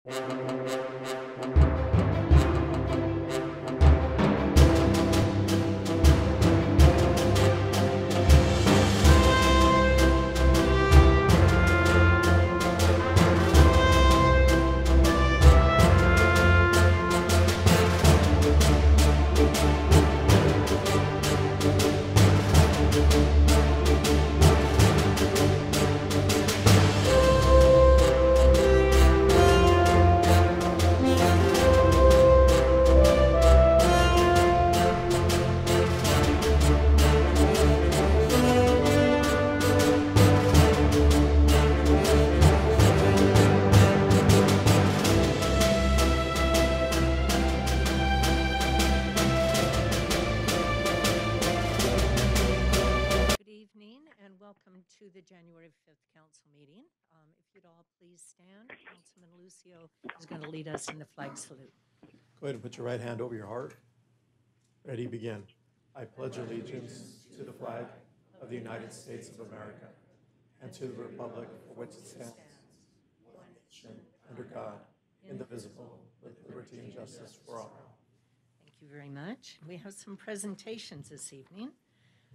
To the January 5th council meeting. If you'd all please stand, Councilman Lucio is going to lead us in the flag salute. Go ahead and put your right hand over your heart. Ready, begin. I pledge allegiance to the flag of the United States of America and to the republic for which it stands, one nation, under God, indivisible, with liberty and justice for all. Thank you very much. We have some presentations this evening.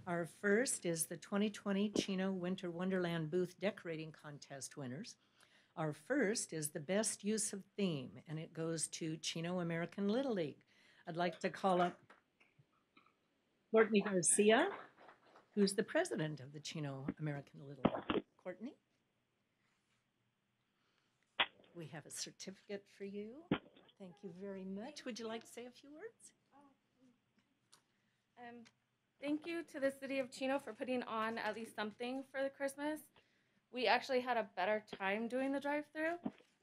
Our first is the 2020 Chino Winter Wonderland Booth Decorating Contest winners. Our first is the best use of theme, and it goes to Chino American Little League. I'd like to call up Courtney Garcia, who's the president of the Chino American Little League. Courtney? We have a certificate for you. Thank you very much. Would you like to say a few words? Thank you to the city of Chino for putting on at least something for the Christmas. We actually had a better time doing the drive-thru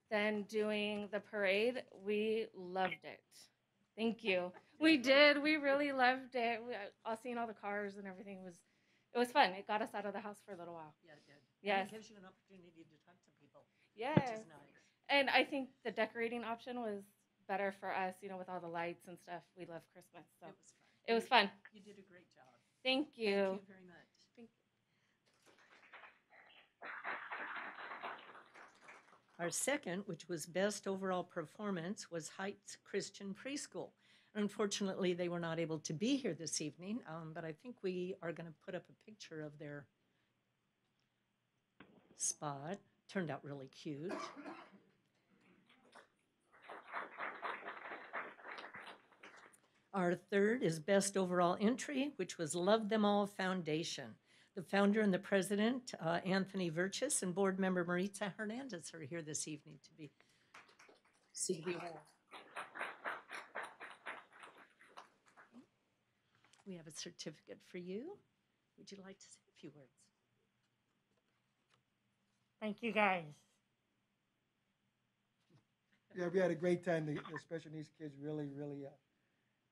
than doing the parade. We loved it. Thank you. We did. We really loved it. Seeing all the cars and everything it was fun. It got us out of the house for a little while. Yeah, it did. Yes. And it gives you an opportunity to talk to people. Yes. Which is nice. And I think the decorating option was better for us, with all the lights and stuff. We love Christmas. So it was fun. It was fun. You did a great job. Thank you. Thank you very much. Thank you. Our second, which was best overall performance, was Heights Christian Preschool. Unfortunately, they were not able to be here this evening, but I think we are going to put up a picture of their spot. Turned out really cute. Our third is Best Overall Entry, which was Love Them All Foundation. The founder and the president, Anthony Virchis, and board member Maritza Hernandez are here this evening to be awarded. We have a certificate for you. Would you like to say a few words? Thank you, guys. Yeah, we had a great time. The special needs kids really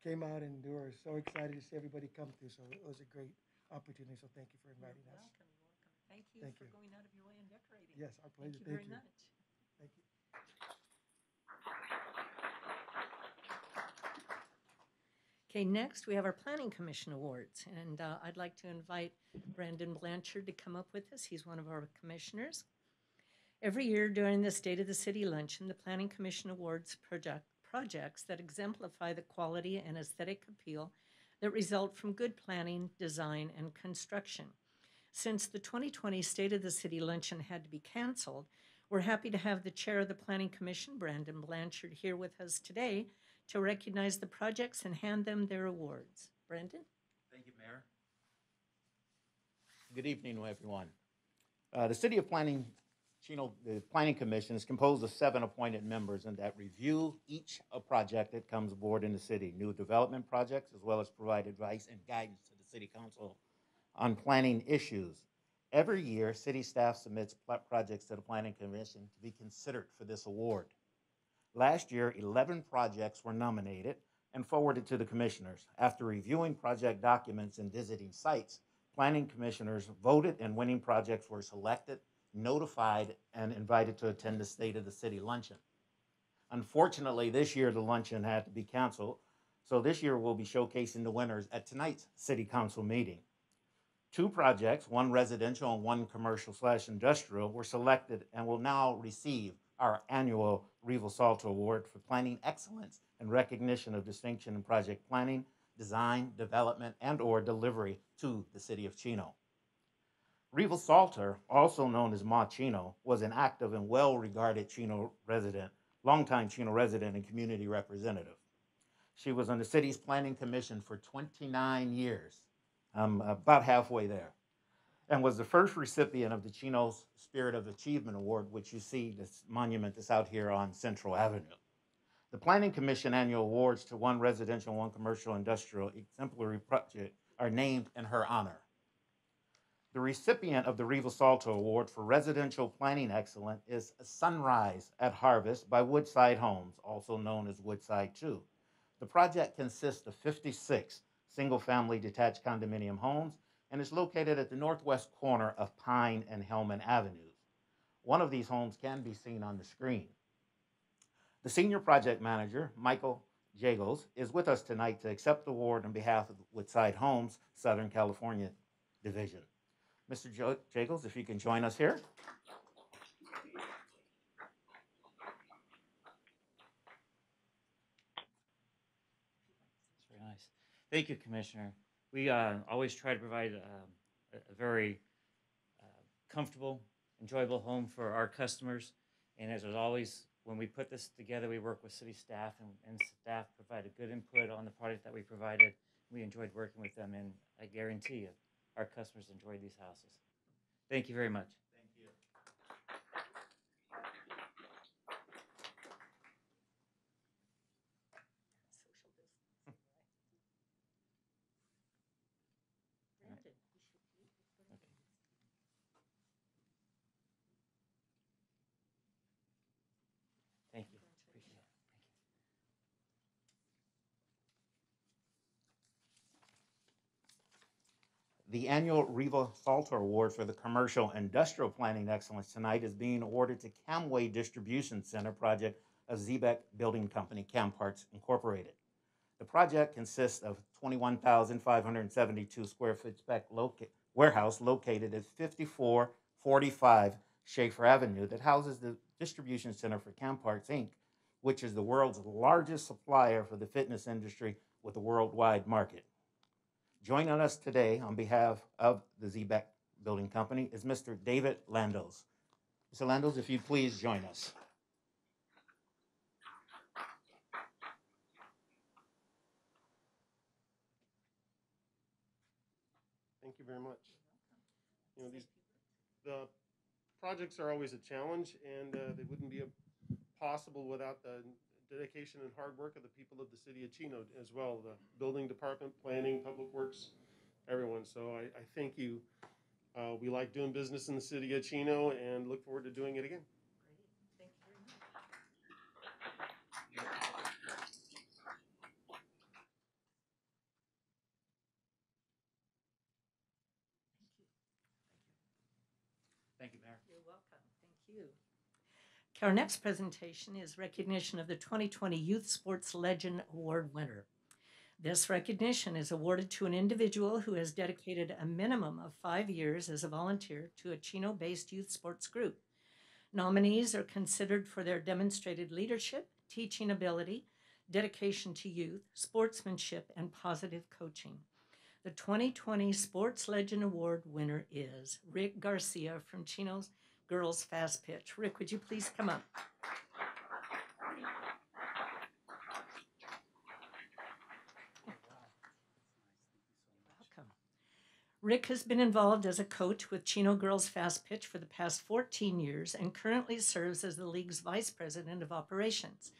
came out, and they were so excited to see everybody come through. So it was a great opportunity. So thank you for inviting us. Welcome. Thank you Thank for you. going out of your way and decorating. Yes, our pleasure. Thank you very much. Thank you. Okay, next we have our Planning Commission Awards, and I'd like to invite Brandon Blanchard to come up with us. He's one of our commissioners. Every year during the State of the City Luncheon, the Planning Commission awards projects that exemplify the quality and aesthetic appeal that result from good planning, design, and construction. Since the 2020 State of the City Luncheon had to be canceled, we're happy to have the chair of the Planning Commission, Brandon Blanchard, here with us today to recognize the projects and hand them their awards. Brandon? Thank you, Mayor. Good evening, everyone. The City of Planning, Chino, the Planning Commission is composed of 7 appointed members and that review each project that comes aboard in the city, new development projects, as well as provide advice and guidance to the City Council on planning issues. Every year, city staff submits projects to the Planning Commission to be considered for this award. Last year, 11 projects were nominated and forwarded to the commissioners. After reviewing project documents and visiting sites, planning commissioners voted and winning projects were selected, notified, and invited to attend the State of the City Luncheon. Unfortunately, this year the luncheon had to be canceled, so this year we'll be showcasing the winners at tonight's City Council meeting. 2 projects, one residential and one commercial/industrial, were selected and will now receive our annual Reval Salter Award for Planning Excellence and recognition of distinction in project planning, design, development, and/or delivery to the city of Chino. Reval Salter, also known as Ma Chino, was an active and well-regarded longtime Chino resident and community representative. She was on the city's planning commission for 29 years. I'm about halfway there. And was the first recipient of the Chino's Spirit of Achievement Award, which you see this monument that's out here on Central Avenue. The Planning Commission annual awards to one residential, one commercial, industrial exemplary project are named in her honor. The recipient of the Reval Salter Award for Residential Planning Excellence is Sunrise at Harvest by Woodside Homes, also known as Woodside 2. The project consists of 56 single-family detached condominium homes and is located at the northwest corner of Pine and Hellman Avenues. One of these homes can be seen on the screen. The senior project manager, Michael Jagos, is with us tonight to accept the award on behalf of Woodside Homes, Southern California Division. Mr. Jagos, if you can join us here. That's very nice. Thank you, Commissioner. We always try to provide a very comfortable, enjoyable home for our customers. And as always, when we put this together, we work with city staff, and staff provided good input on the product that we provided. We enjoyed working with them, and I guarantee you, our customers enjoyed these houses. Thank you very much. Thank you. Thank you. Appreciate it. The annual Reval Salter Award for the Commercial Industrial Planning Excellence tonight is being awarded to Camway Distribution Center project of Zeebeck Building Company, Camparts Incorporated. The project consists of 21,572 square foot spec warehouse located at 5445 Schaefer Avenue that houses the distribution center for Camparts Inc., which is the world's largest supplier for the fitness industry with a worldwide market. Joining us today on behalf of the Zeebeck Building Company is Mr. David Landos. Mr. Landos, if you'd please join us. Thank you very much. You know, the projects are always a challenge, and they wouldn't be possible without the dedication and hard work of the people of the city of Chino as well, the building department, planning, public works, everyone. So I thank you. We like doing business in the city of Chino and look forward to doing it again. Great. Thank you very much. Thank you, Mayor. You're welcome. Thank you. Our next presentation is recognition of the 2020 Youth Sports Legend Award winner. This recognition is awarded to an individual who has dedicated a minimum of 5 years as a volunteer to a Chino-based youth sports group. Nominees are considered for their demonstrated leadership, teaching ability, dedication to youth, sportsmanship, and positive coaching. The 2020 Sports Legend Award winner is Rick Garcia from Chino's Girls Fast Pitch. Rick, would you please come up? Welcome. Rick has been involved as a coach with Chino Girls Fast Pitch for the past 14 years and currently serves as the league's vice president of operations.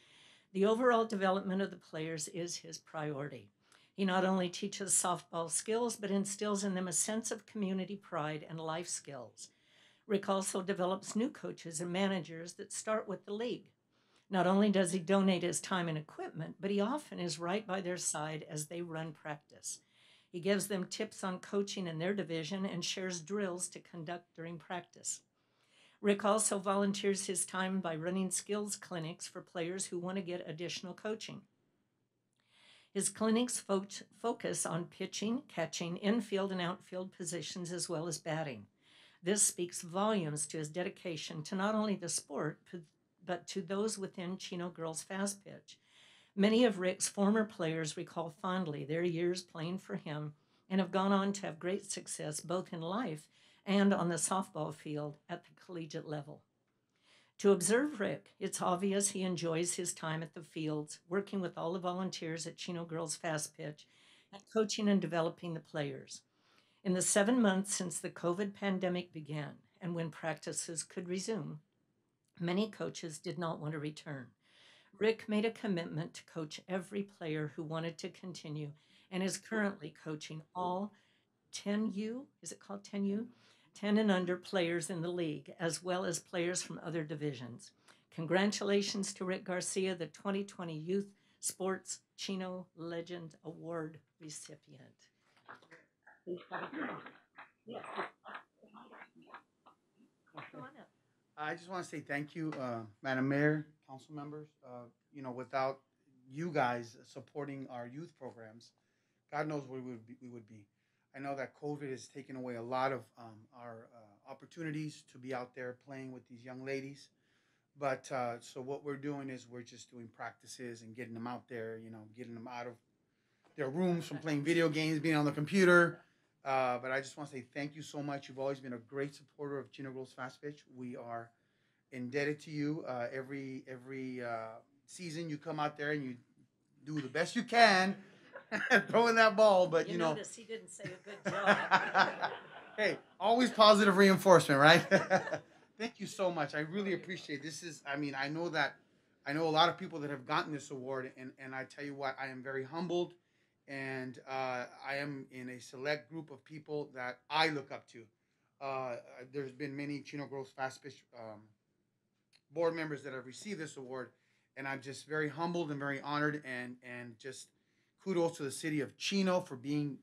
The overall development of the players is his priority. He not only teaches softball skills, but instills in them a sense of community pride and life skills. Rick also develops new coaches and managers that start with the league. Not only does he donate his time and equipment, but he often is right by their side as they run practice. He gives them tips on coaching in their division and shares drills to conduct during practice. Rick also volunteers his time by running skills clinics for players who want to get additional coaching. His clinics focus on pitching, catching, infield and outfield positions, as well as batting. This speaks volumes to his dedication to not only the sport, but to those within Chino Girls Fast Pitch. Many of Rick's former players recall fondly their years playing for him and have gone on to have great success both in life and on the softball field at the collegiate level. To observe Rick, it's obvious he enjoys his time at the fields, working with all the volunteers at Chino Girls Fast Pitch, and coaching and developing the players. In the 7 months since the COVID pandemic began and when practices could resume, many coaches did not want to return. Rick made a commitment to coach every player who wanted to continue and is currently coaching all 10U, is it called 10U? 10 and under players in the league, as well as players from other divisions. Congratulations to Rick Garcia, the 2020 Youth Sports Chino Legend Award recipient. Come on up. I just want to say thank you, Madam Mayor, council members. Without you guys supporting our youth programs, God knows where we would be. I know that COVID has taken away a lot of our opportunities to be out there playing with these young ladies. But so what we're doing is we're just doing practices and getting them out there, getting them out of their rooms from playing video games, being on the computer. But I just want to say thank you so much. You've always been a great supporter of Chino Girls Fast Pitch. We are indebted to you. Every season you come out there and you do the best you can throwing that ball. But you notice he didn't say a good job. Hey, always positive reinforcement, right? Thank you so much. I really appreciate this. I know a lot of people that have gotten this award, and I tell you what, I am very humbled. And I am in a select group of people that I look up to. There's been many Chino Girls Fast Pitch board members that have received this award, and I'm just very humbled and very honored, and just kudos to the city of Chino for being,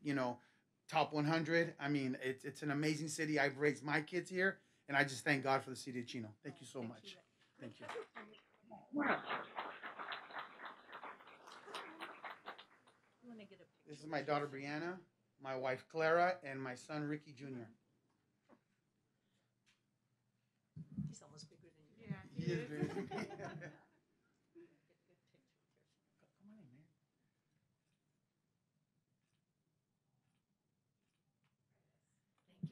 top 100. I mean, it's an amazing city. I've raised my kids here, and I just thank God for the city of Chino. Thank you so much. Thank you. This is my daughter, Brianna, my wife, Clara, and my son, Ricky Jr. He's almost bigger than you. Yeah, He is very big. Come on, man.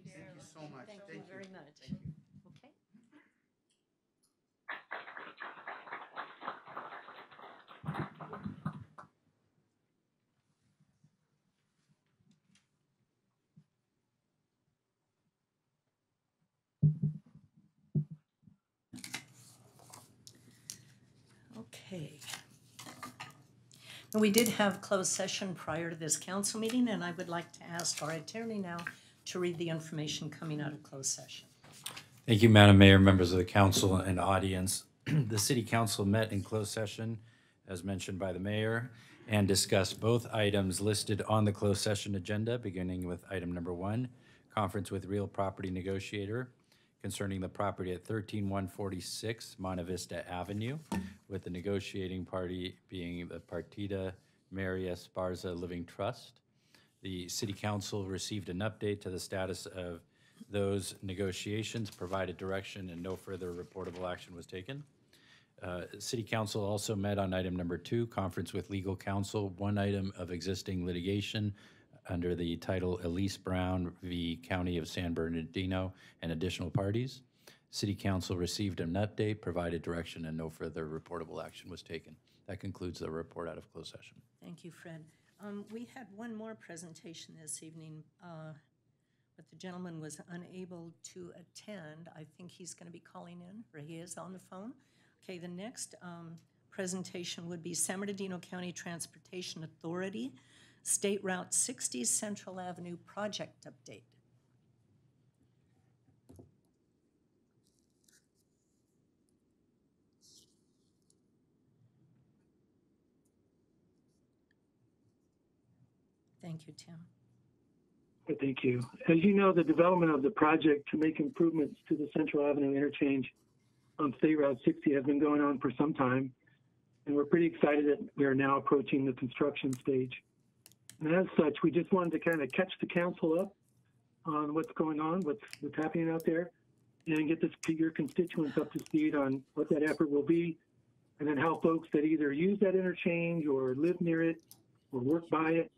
Thank you so much. Thank you Thank you. very much. Thank you. Okay. Okay. And we did have closed session prior to this council meeting, and I would like to ask our attorney now to read the information coming out of closed session. Thank you, Madam Mayor, members of the council and audience. The City Council met in closed session, as mentioned by the mayor, and discussed both items listed on the closed session agenda, beginning with item number 1, conference with real property negotiator concerning the property at 13146 Monte Vista Avenue, with the negotiating party being the Partida Mary Esparza Living Trust. The City Council received an update to the status of those negotiations, provided direction, and no further reportable action was taken. City Council also met on item number 2, conference with legal counsel, one item of existing litigation under the title Elise Brown v. County of San Bernardino and additional parties. City Council received an update, provided direction, and no further reportable action was taken. That concludes the report out of closed session. Thank you, Fred. We had one more presentation this evening, but the gentleman was unable to attend. I think he's going to be calling in, or he is on the phone. Okay, the next presentation would be San Bernardino County Transportation Authority, State Route 60 Central Avenue Project Update. Thank you, Tim. Thank you. As you know, the development of the project to make improvements to the Central Avenue interchange on State Route 60 has been going on for some time, and we're pretty excited that we are now approaching the construction stage. And as such, we just wanted to kind of catch the council up on what's going on, what's happening out there, and get your constituents up to speed on what that effort will be, and then how folks that either use that interchange or live near it or work by it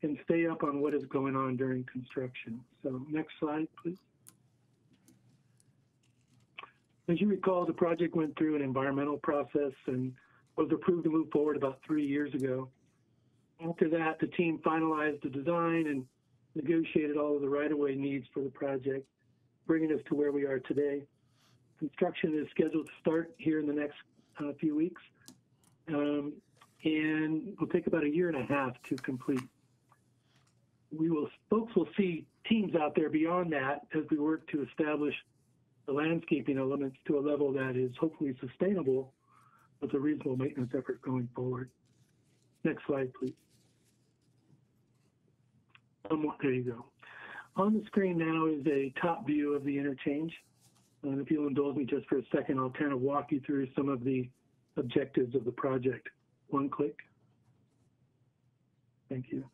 can stay up on what is going on during construction. So next slide, please. As you recall, the project went through an environmental process and was approved to move forward about 3 years ago. After that, the team finalized the design and negotiated all of the right-of-way needs for the project, bringing us to where we are today. Construction is scheduled to start here in the next few weeks, and will take about 1.5 years to complete. Folks will see teams out there beyond that as we work to establish the landscaping elements to a level that is hopefully sustainable with a reasonable maintenance effort going forward. Next slide, please. There you go. On the screen now is a top view of the interchange. And if you'll indulge me just for a second, I'll kind of walk you through some of the objectives of the project. One click. Thank you.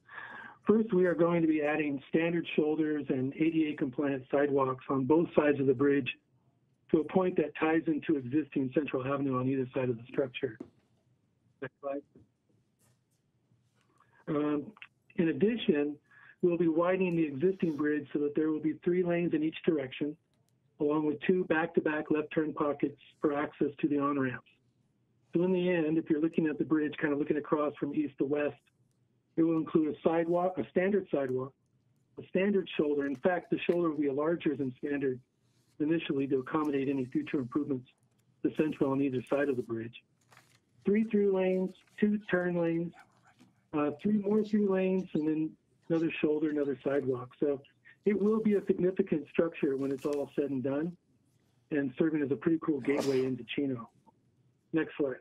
First, we are going to be adding standard shoulders and ADA compliant sidewalks on both sides of the bridge to a point that ties into existing Central Avenue on either side of the structure. Next slide. In addition, we'll be widening the existing bridge so that there will be 3 lanes in each direction, along with 2 back-to-back left turn pockets for access to the on-ramps. So in the end, if you're looking at the bridge, kind of looking across from east to west, it will include a sidewalk, a standard sidewalk, a standard shoulder. In fact, the shoulder will be larger than standard initially to accommodate any future improvements to Central on either side of the bridge. 3 through lanes, 2 turn lanes, 3 more through lanes, and then another shoulder, another sidewalk. So it will be a significant structure when it's all said and done, and serving as a pretty cool gateway into Chino. Next slide.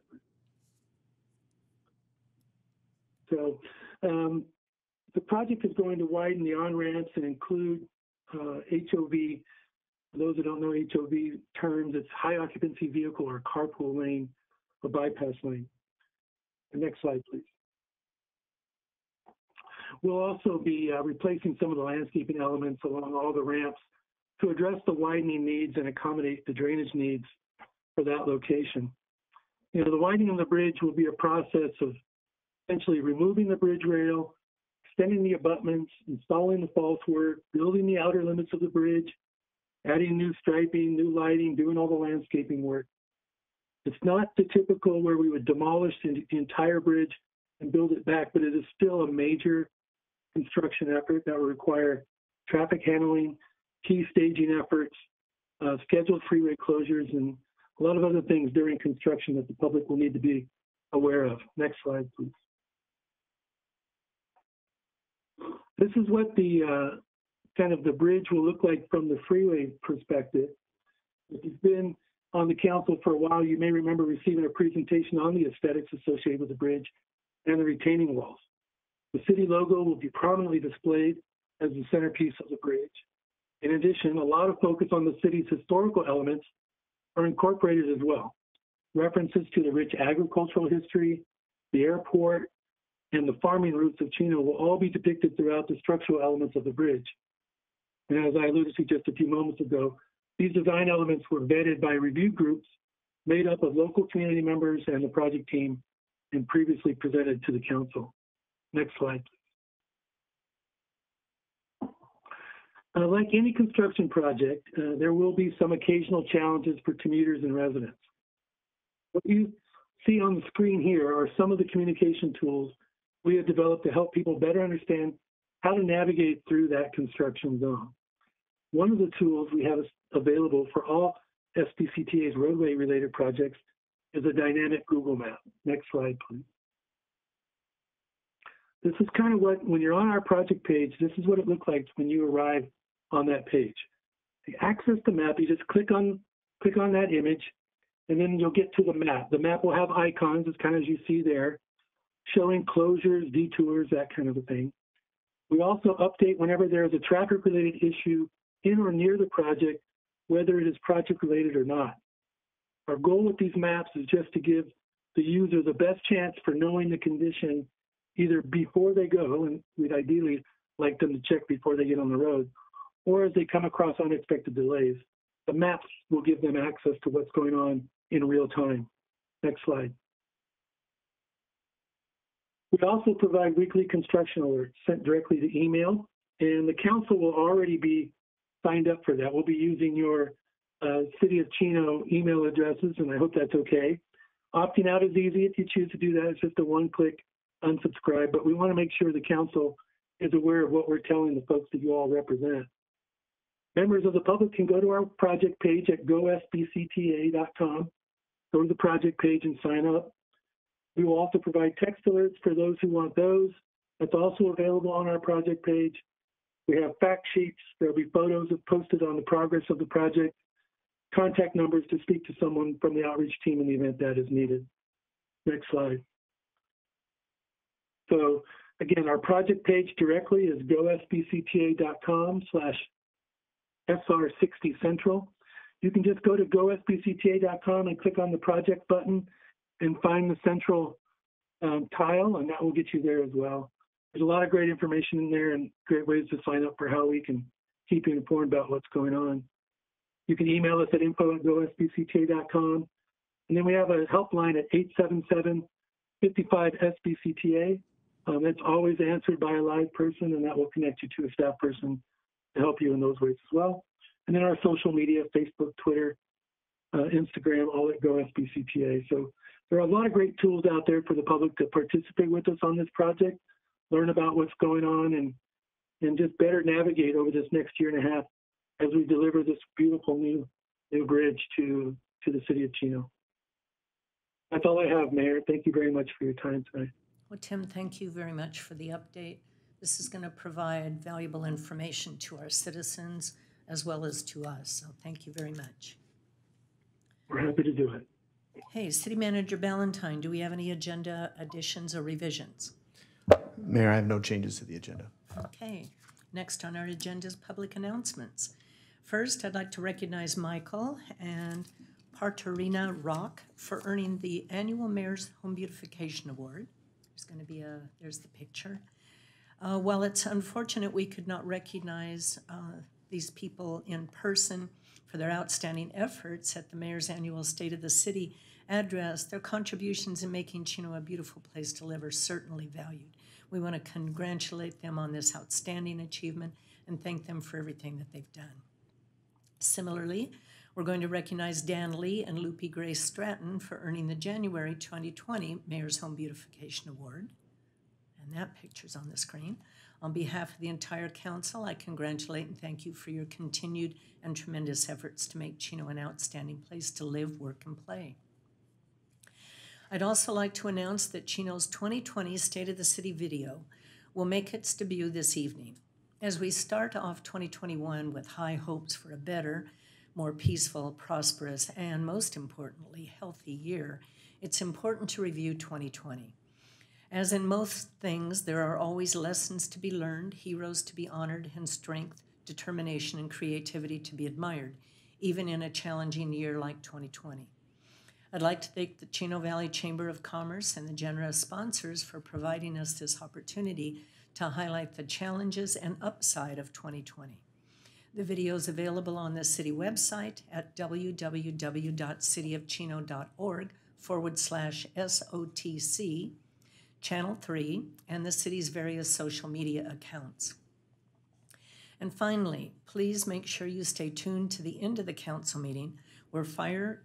So the project is going to widen the on-ramps and include HOV. For those that don't know HOV terms, it's high occupancy vehicle or carpool lane or bypass lane. The next slide, please. We'll also be replacing some of the landscaping elements along all the ramps to address the widening needs and accommodate the drainage needs for that location. You know, the widening of the bridge will be a process of essentially removing the bridge rail, extending the abutments, installing the false work, building the outer limits of the bridge, adding new striping, new lighting, doing all the landscaping work. It's not the typical where we would demolish the entire bridge and build it back, but it is still a major construction effort that will require traffic handling, key staging efforts, scheduled freeway closures, and a lot of other things during construction that the public will need to be aware of. Next slide, please. This is what the kind of the bridge will look like from the freeway perspective. If you've been on the council for a while, you may remember receiving a presentation on the aesthetics associated with the bridge and the retaining walls. The city logo will be prominently displayed as the centerpiece of the bridge. In addition, a lot of focus on the city's historical elements are incorporated as well. References to the rich agricultural history, the airport, and the farming roots of Chino will all be depicted throughout the structural elements of the bridge. And as I alluded to just a few moments ago, these design elements were vetted by review groups made up of local community members and the project team and previously presented to the council. Next slide, please. Like any construction project, there will be some occasional challenges for commuters and residents. What you see on the screen here are some of the communication tools we have developed to help people better understand how to navigate through that construction zone. One of the tools we have available for all SBCTA's roadway-related projects is a dynamic Google map. Next slide, please. This is kind of what, when you're on our project page, this is what it looks like when you arrive on that page. To access the map, you just click on that image, and then you'll get to the map. The map will have icons, as kind of as you see there, showing closures, detours, that kind of a thing. We also update whenever there is a traffic-related issue in or near the project, whether it is project-related or not. Our goal with these maps is just to give the user the best chance for knowing the condition either before they go, and we'd ideally like them to check before they get on the road, or as they come across unexpected delays the maps will give them access to what's going on in real time. Next slide. We also provide weekly construction alerts sent directly to email, and the council will already be signed up for that. We'll be using your City of Chino email addresses, and I hope that's okay. Opting out is easy if you choose to do that. It's just a one-click unsubscribe, but we want to make sure the council is aware of what we're telling the folks that you all represent. Members of the public can go to our project page at gosbcta.com, go to the project page and sign up. We will also provide text alerts for those who want those. That's also available on our project page. We have fact sheets. There'll be photos posted on the progress of the project, contact numbers to speak to someone from the outreach team in the event that is needed. Next slide. So again, our project page directly is gosbcta.com/SR60Central. You can just go to gosbcta.com and click on the project button and find the central tile, and that will get you there as well. There's a lot of great information in there and great ways to sign up for how we can keep you informed about what's going on. You can email us at info@gosbcta.com. And then we have a helpline at 877-55-SBCTA. It's always answered by a live person, and that will connect you to a staff person to help you in those ways as well. And then our social media, Facebook, Twitter, Instagram, all at GoSBCTA. So there are a lot of great tools out there for the public to participate with us on this project, learn about what's going on, and just better navigate over this next year and a half as we deliver this beautiful new bridge to the city of Chino. That's all I have, Mayor. Thank you very much for your time tonight. Well, Tim, thank you very much for the update. This is going to provide valuable information to our citizens as well as to us. So thank you very much. We're happy to do it. Hey, City Manager Ballantyne, do we have any agenda additions or revisions? Mayor, I have no changes to the agenda. Okay. Next on our agenda is public announcements. First, I'd like to recognize Michael and Parterina Rock for earning the annual Mayor's Home Beautification Award. There's going to be there's the picture. While it's unfortunate we could not recognize these people in person for their outstanding efforts at the Mayor's annual State of the City address, their contributions in making Chino a beautiful place to live are certainly valued. We want to congratulate them on this outstanding achievement and thank them for everything that they've done. Similarly, we're going to recognize Dan Lee and Loopy Grace Stratton for earning the January 2020 Mayor's Home Beautification Award. And that picture's on the screen. On behalf of the entire council, I congratulate and thank you for your continued and tremendous efforts to make Chino an outstanding place to live, work, and play. I'd also like to announce that Chino's 2020 State of the City video will make its debut this evening. As we start off 2021 with high hopes for a better, more peaceful, prosperous, and most importantly, healthy year, it's important to review 2020. As in most things, there are always lessons to be learned, heroes to be honored, and strength, determination, and creativity to be admired, even in a challenging year like 2020. I'd like to thank the Chino Valley Chamber of Commerce and the generous sponsors for providing us this opportunity to highlight the challenges and upside of 2020. The video is available on the city website at www.cityofchino.org/SOTC, Channel 3, and the city's various social media accounts. And finally, please make sure you stay tuned to the end of the council meeting where Fire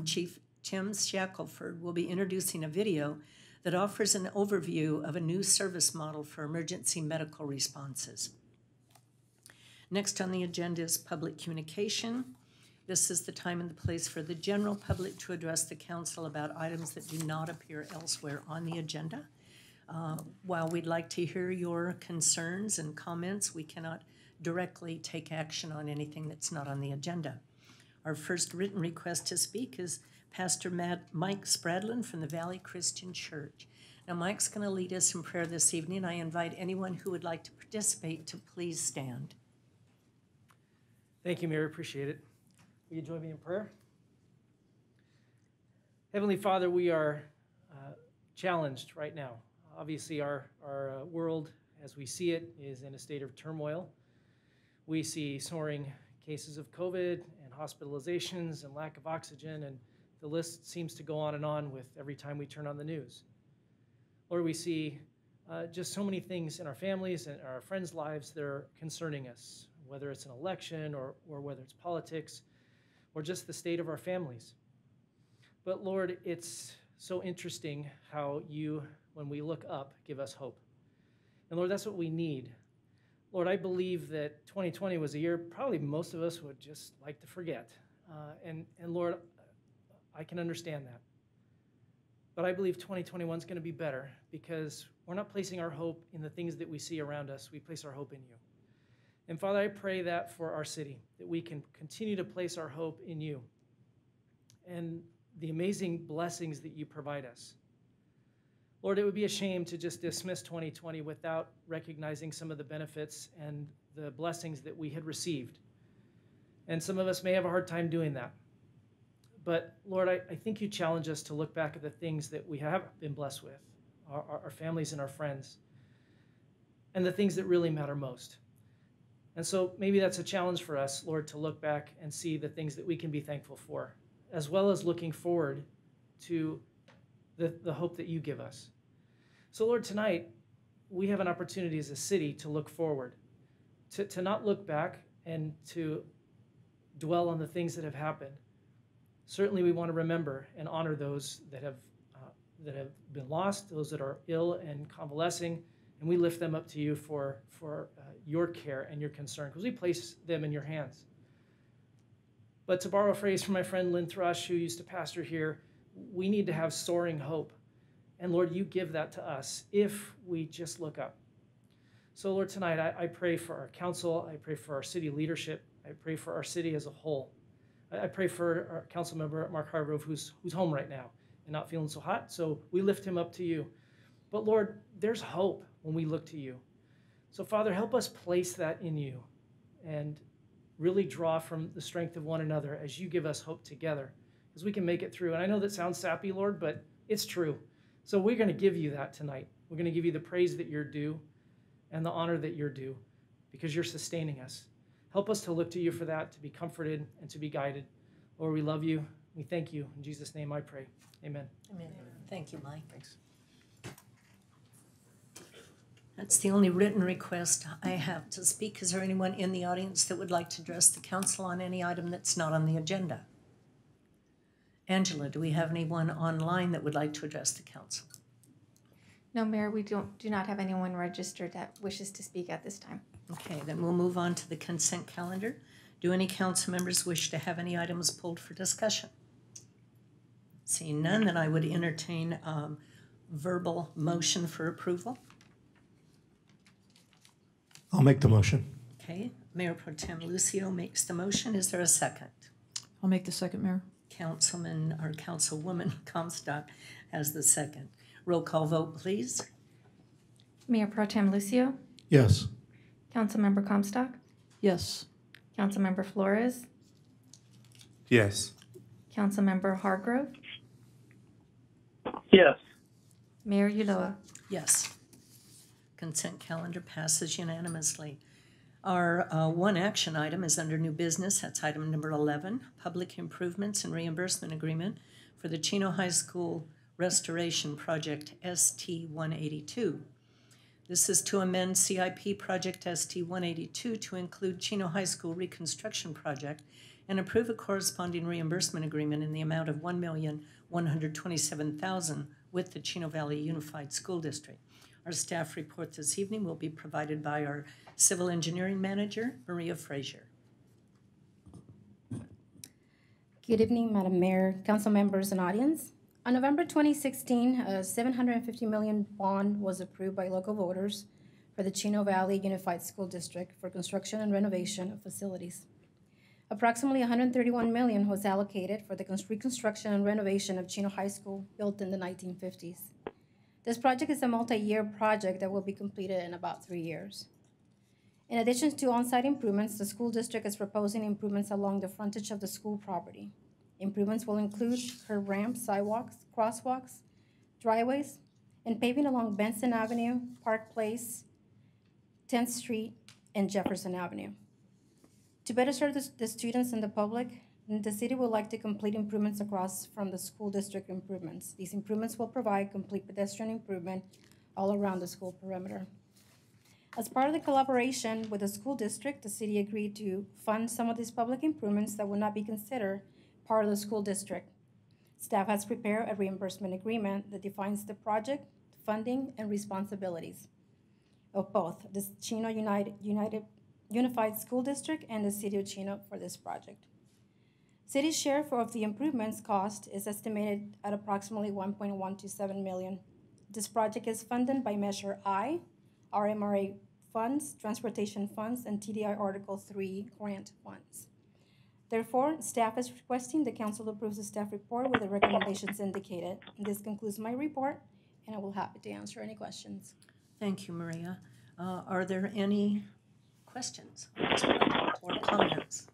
Chief Tim Shackelford will be introducing a video that offers an overview of a new service model for emergency medical responses. Next on the agenda is public communication. This is the time and the place for the general public to address the council about items that do not appear elsewhere on the agenda. While we'd like to hear your concerns and comments, we cannot directly take action on anything that's not on the agenda. Our first written request to speak is Pastor Mike Spradlin from the Valley Christian Church. Now, Mike's going to lead us in prayer this evening. I invite anyone who would like to participate to please stand. Thank you, Mary. Appreciate it. Will you join me in prayer? Heavenly Father, we are challenged right now. Obviously, our world, as we see it, is in a state of turmoil. We see soaring cases of COVID and and hospitalizations and lack of oxygen, and the list seems to go on with every time we turn on the news. Lord, we see just so many things in our families and our friends' lives that are concerning us, whether it's an election or whether it's politics or just the state of our families. But Lord, it's so interesting how you, when we look up, give us hope. And Lord, that's what we need. Lord, I believe that 2020 was a year probably most of us would just like to forget. And Lord, I can understand that. But I believe 2021 is going to be better because we're not placing our hope in the things that we see around us. We place our hope in you. And Father, I pray that for our city, that we can continue to place our hope in you and the amazing blessings that you provide us. Lord, it would be a shame to just dismiss 2020 without recognizing some of the benefits and the blessings that we had received. And some of us may have a hard time doing that. But Lord, I think you challenge us to look back at the things that we have been blessed with, our families and our friends, and the things that really matter most. And so maybe that's a challenge for us, Lord, to look back and see the things that we can be thankful for, as well as looking forward to the hope that you give us. So Lord, tonight, we have an opportunity as a city to look forward, to not look back and to dwell on the things that have happened. Certainly we want to remember and honor those that have been lost, those that are ill and convalescing, and we lift them up to you for your care and your concern, because we place them in your hands. But to borrow a phrase from my friend Lynn Thrush, who used to pastor here, we need to have soaring hope. And Lord, you give that to us if we just look up. So Lord, tonight I pray for our council, I pray for our city leadership, I pray for our city as a whole. I pray for our council member, Mark Hargrove, who's home right now and not feeling so hot, so we lift him up to you. But Lord, there's hope when we look to you. So Father, help us place that in you and really draw from the strength of one another as you give us hope together, because we can make it through. And I know that sounds sappy, Lord, but it's true. So we're going to give you that tonight. We're going to give you the praise that you're due and the honor that you're due, because you're sustaining us. Help us to look to you for that, to be comforted and to be guided. Lord, we love you. We thank you. In Jesus' name I pray. Amen. Amen. Thank you, Mike. Thanks. That's the only written request I have to speak. Is there anyone in the audience that would like to address the council on any item that's not on the agenda? Angela, do we have anyone online that would like to address the council? No, Mayor, we do not have anyone registered that wishes to speak at this time. Okay, then we'll move on to the consent calendar. Do any council members wish to have any items pulled for discussion? Seeing none, then I would entertain verbal motion for approval. I'll make the motion. Okay, Mayor Pro Tem Lucio makes the motion. Is there a second? I'll make the second, Mayor. Councilman or Councilwoman Comstock has the second. Roll call vote, please. Mayor Pro Tem Lucio, Yes. Councilmember Comstock, Yes. Councilmember Flores, Yes. Councilmember Hargrove, Yes. Mayor Ulloa. Yes. Consent calendar passes unanimously. Our one action item is under new business. That's item number 11, Public Improvements and Reimbursement Agreement for the Chino High School Restoration Project ST-182. This is to amend CIP Project ST-182 to include Chino High School Reconstruction Project and approve a corresponding reimbursement agreement in the amount of $1,127,000 with the Chino Valley Unified School District. Our staff report this evening will be provided by our Civil Engineering Manager, Maria Frazier. Good evening, Madam Mayor, council members, and audience. On November 2016, a $750 million bond was approved by local voters for the Chino Valley Unified School District for construction and renovation of facilities. Approximately $131 million was allocated for the reconstruction and renovation of Chino High School, built in the 1950s. This project is a multi-year project that will be completed in about 3 years. In addition to on-site improvements, the school district is proposing improvements along the frontage of the school property. Improvements will include curb ramps, sidewalks, crosswalks, driveways, and paving along Benson Avenue, Park Place, 10th Street, and Jefferson Avenue. To better serve the students and the public, the city would like to complete improvements across from the school district improvements. These improvements will provide complete pedestrian improvement all around the school perimeter. As part of the collaboration with the school district, the city agreed to fund some of these public improvements that would not be considered part of the school district. Staff has prepared a reimbursement agreement that defines the project, funding, and responsibilities of both the Chino Unified School District and the City of Chino for this project. City's share of the improvements cost is estimated at approximately $1.127 million. This project is funded by Measure I, RMRA funds, transportation funds, and TDI Article 3 grant funds. Therefore, staff is requesting the council approves the staff report with the recommendations indicated. And this concludes my report, and I will be happy to answer any questions. Thank you, Maria. Are there any questions on this project or comments?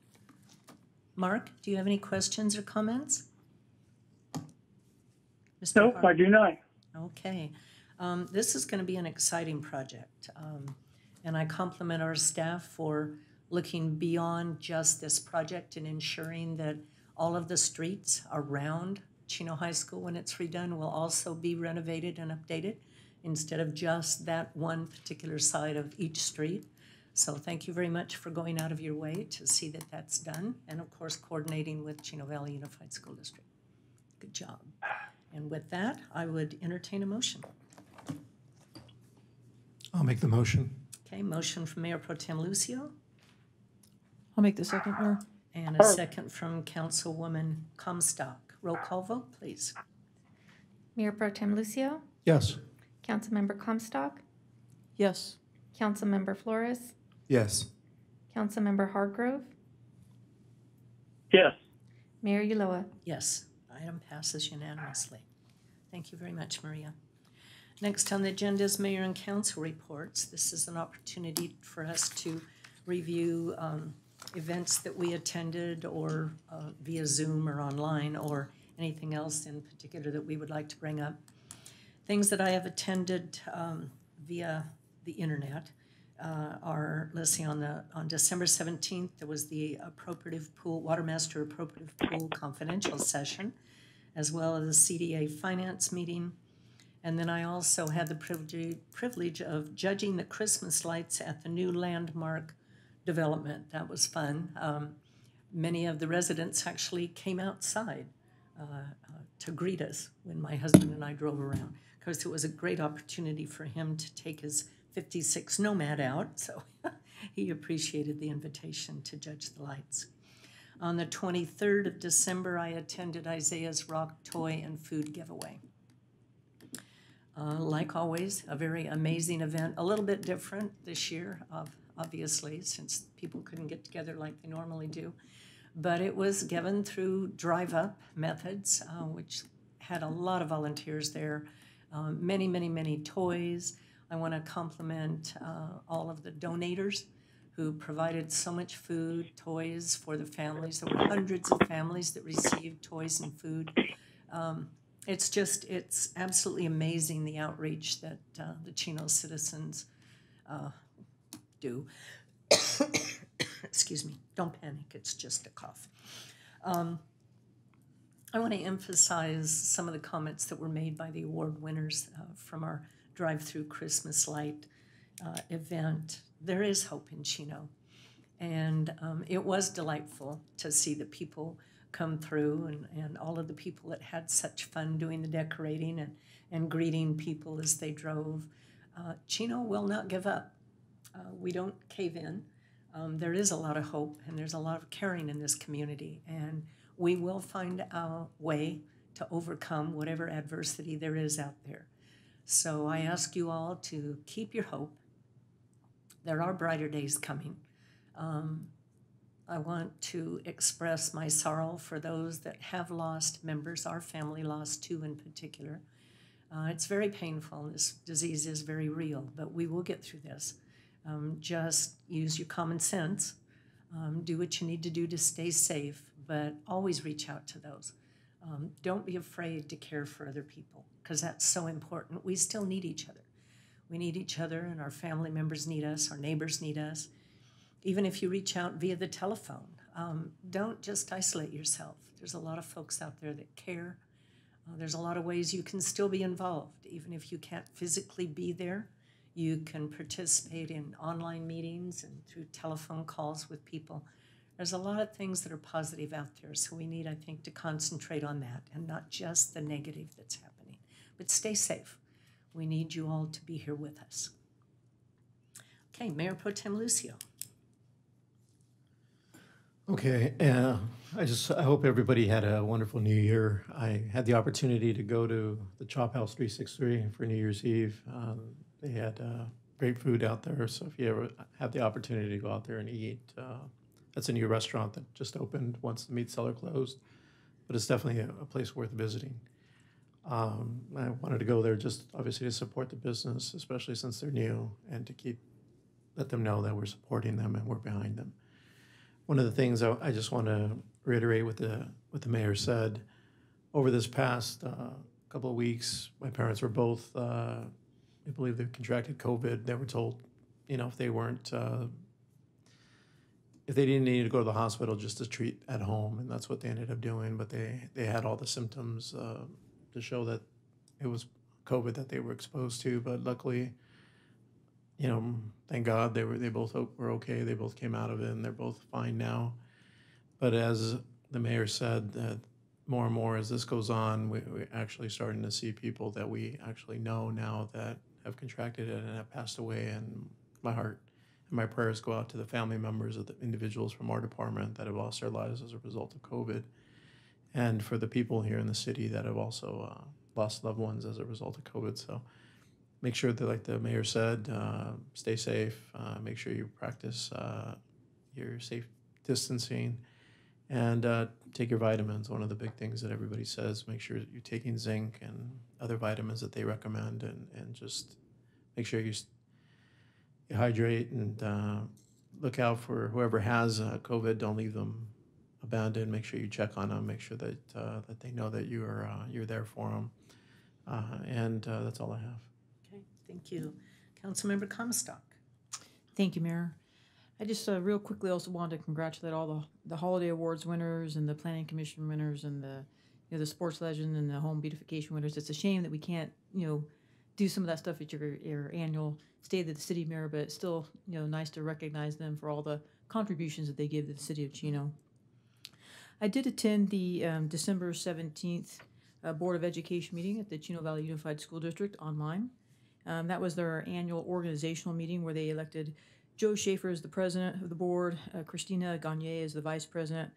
Mark, do you have any questions or comments? Mr. Nope, Hart? I do not. Okay. This is going to be an exciting project, and I compliment our staff for looking beyond just this project and ensuring that all of the streets around Chino High School, when it's redone, will also be renovated and updated instead of just that one particular side of each street. So thank you very much for going out of your way to see that that's done, and of course coordinating with Chino Valley Unified School District. Good job. And with that, I would entertain a motion. I'll make the motion. Okay, motion from Mayor Pro Tem Lucio, I'll make the second, Mayor. and a second from Councilwoman Comstock. Roll call vote, please. Mayor Pro Tem Lucio, Yes. Councilmember Comstock, Yes. Councilmember Flores, Yes. Councilmember Hargrove, Yes. Mayor Ulloa. Yes, item passes unanimously. Thank you very much, Maria. Next on the agenda is Mayor and Council reports. This is an opportunity for us to review events that we attended or via Zoom or online or anything else in particular that we would like to bring up. Things that I have attended via the internet are, let's see, on December 17th, there was the Appropriative Pool, Watermaster Appropriative Pool confidential session, as well as the CDA finance meeting. And then I also had the privilege of judging the Christmas lights at the new landmark development. That was fun. Many of the residents actually came outside to greet us when my husband and I drove around, because it was a great opportunity for him to take his 56 Nomad out, so he appreciated the invitation to judge the lights. On the 23rd of December, I attended Isaiah's Rock Toy and Food Giveaway. Like always, a very amazing event, a little bit different this year, obviously, since people couldn't get together like they normally do. But it was given through drive-up methods, which had a lot of volunteers there, many toys. I want to compliment all of the donators who provided so much food, toys for the families. There were hundreds of families that received toys and food. It's absolutely amazing the outreach that the Chino citizens do. Excuse me, don't panic, it's just a cough. I want to emphasize some of the comments that were made by the award winners from our drive-through Christmas light event. There is hope in Chino, and it was delightful to see the people come through and all of the people that had such fun doing the decorating and greeting people as they drove. Chino will not give up. We don't cave in. There is a lot of hope and there's a lot of caring in this community, and we will find a way to overcome whatever adversity there is out there. So I ask you all to keep your hope. There are brighter days coming. I want to express my sorrow for those that have lost members. Our family lost two in particular. It's very painful. This disease is very real, but we will get through this. Just use your common sense. Do what you need to do to stay safe, but always reach out to those. Don't be afraid to care for other people, because that's so important. We still need each other. We need each other, and our family members need us, our neighbors need us. Even if you reach out via the telephone, don't just isolate yourself. There's a lot of folks out there that care. There's a lot of ways you can still be involved. Even if you can't physically be there, you can participate in online meetings and through telephone calls with people. There's a lot of things that are positive out there, so we need, I think, to concentrate on that and not just the negative that's happening. But stay safe. We need you all to be here with us. Okay, Mayor Pro Tem Lucio. Okay, I hope everybody had a wonderful New Year. I had the opportunity to go to the Chop House 363 for New Year's Eve. They had great food out there, so if you ever have the opportunity to go out there and eat, that's a new restaurant that just opened once the meat cellar closed, but it's definitely a place worth visiting. I wanted to go there just obviously to support the business, especially since they're new, and to let them know that we're supporting them and we're behind them. One of the things I just want to reiterate what the mayor said. Over this past couple of weeks, my parents were both, I believe they contracted COVID. They were told, if they didn't need to go to the hospital, just to treat at home, and that's what they ended up doing. But they had all the symptoms to show that it was COVID that they were exposed to. But luckily, thank God they both were okay. They both came out of it, and they're both fine now. But as the mayor said, that more and more as this goes on, we're actually starting to see people that we actually know now that have contracted it and have passed away. And my heart and my prayers go out to the family members of the individuals from our department that have lost their lives as a result of COVID, and for the people here in the city that have also lost loved ones as a result of COVID. So make sure that, like the mayor said, stay safe, make sure you practice your safe distancing, and take your vitamins. One of the big things that everybody says, make sure you're taking zinc and other vitamins that they recommend, and just make sure you hydrate and look out for whoever has COVID. Don't leave them abandoned. Make sure you check on them. Make sure that that they know that you're there for them. And that's all I have. Okay, thank you. Councilmember Comstock. Thank you, Mayor. I just real quickly also wanted to congratulate all the holiday awards winners and the planning commission winners and the sports legend and the home beautification winners. It's a shame that we can't do some of that stuff at your annual State of the City, Mayor, but it's still nice to recognize them for all the contributions that they give to the city of Chino. I did attend the December 17th Board of Education meeting at the Chino Valley Unified School District online. That was their annual organizational meeting where they elected Joe Schaefer as the president of the board, Christina Gagne as the vice president,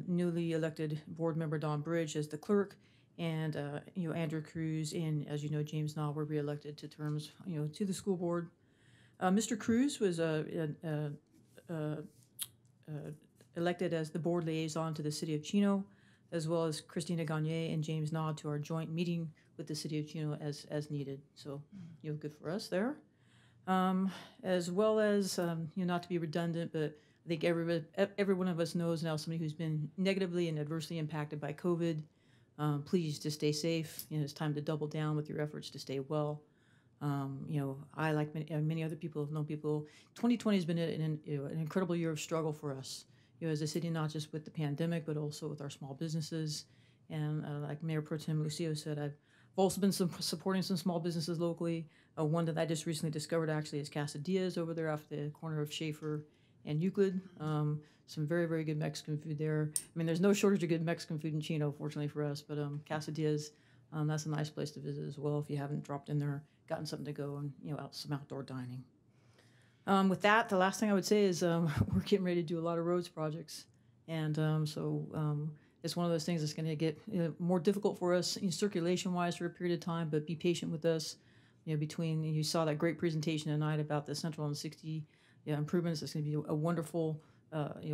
newly elected board member Don Bridge as the clerk, and Andrew Cruz and, as you know, James Naw were reelected to terms to the school board. Mr. Cruz was elected as the board liaison to the city of Chino, as well as Christina Gagne and James Naw to our joint meeting with the city of Chino as needed. So good for us there. As well as, not to be redundant, but I think every one of us knows now somebody who's been negatively and adversely impacted by COVID. Please just stay safe. It's time to double down with your efforts to stay well. I, like many other people, have known people. 2020 has been an incredible year of struggle for us, as a city, not just with the pandemic, but also with our small businesses. And like Mayor Pro Tem Lucio said, I've also been supporting some small businesses locally. One that I just recently discovered actually is Quesadillas over there off the corner of Schaefer and Euclid. Some very, very good Mexican food there. I mean, there's no shortage of good Mexican food in Chino, fortunately for us, but Quesadillas, that's a nice place to visit as well if you haven't dropped in there, gotten something to go, and some outdoor dining. With that, the last thing I would say is we're getting ready to do a lot of roads projects, and so it's one of those things that's going to get more difficult for us circulation-wise for a period of time, but be patient with us. Between, you saw that great presentation tonight about the Central and 60 improvements. It's going to be a wonderful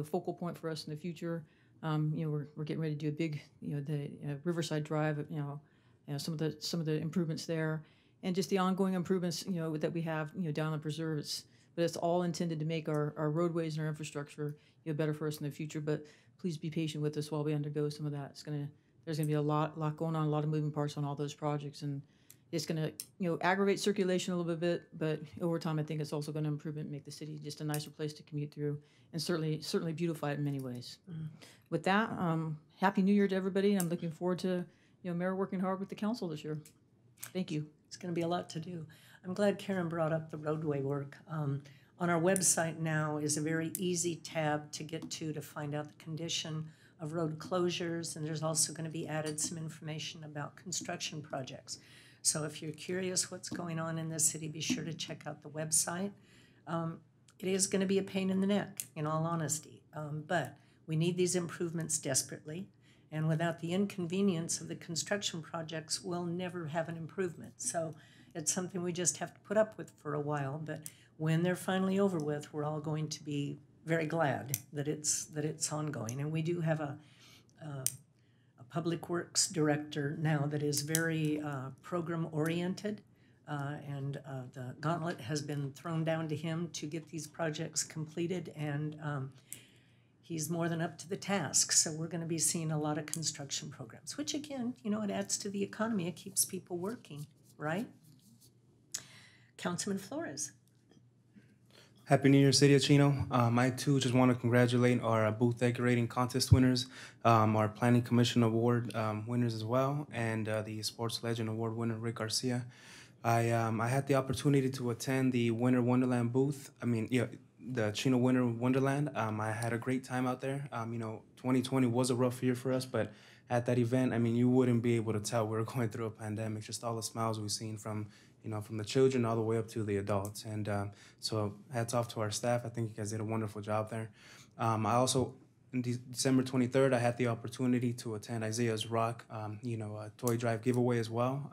focal point for us in the future. We're getting ready to do a big, the Riverside Drive, some of the improvements there, and just the ongoing improvements, that we have, down the preserves. But it's all intended to make our roadways and our infrastructure, better for us in the future. But please be patient with us while we undergo some of that. There's gonna be a lot going on, a lot of moving parts on all those projects, and It's going to, aggravate circulation a little bit, but over time, I think it's also going to improve and make the city just a nicer place to commute through, and certainly beautify it in many ways. With that, Happy New Year to everybody. I'm looking forward to, Mayor working hard with the council this year. Thank you. It's going to be a lot to do. I'm glad Karen brought up the roadway work. On our website now is a very easy tab to get to find out the condition of road closures, and there's also going to be added some information about construction projects. So if you're curious what's going on in the city, be sure to check out the website. It is going to be a pain in the neck, in all honesty, but we need these improvements desperately, and without the inconvenience of the construction projects, we'll never have an improvement. So it's something we just have to put up with for a while, but when they're finally over with, we're all going to be very glad that it's ongoing. And we do have a public works director now that is very program oriented, and the gauntlet has been thrown down to him to get these projects completed, and he's more than up to the task. So we're going to be seeing a lot of construction programs, which again, it adds to the economy. It keeps people working, right? Councilman Flores. Happy New Year, City of Chino. I too just want to congratulate our booth decorating contest winners, our Planning Commission Award winners as well, and the Sports Legend Award winner, Rick Garcia. I had the opportunity to attend the Winter Wonderland booth. The Chino Winter Wonderland. I had a great time out there. 2020 was a rough year for us, but at that event, you wouldn't be able to tell we were going through a pandemic. Just all the smiles we've seen from the children all the way up to the adults. And so hats off to our staff. I think you guys did a wonderful job there. I also, on December 23rd, I had the opportunity to attend Isaiah's Rock, a toy drive giveaway as well.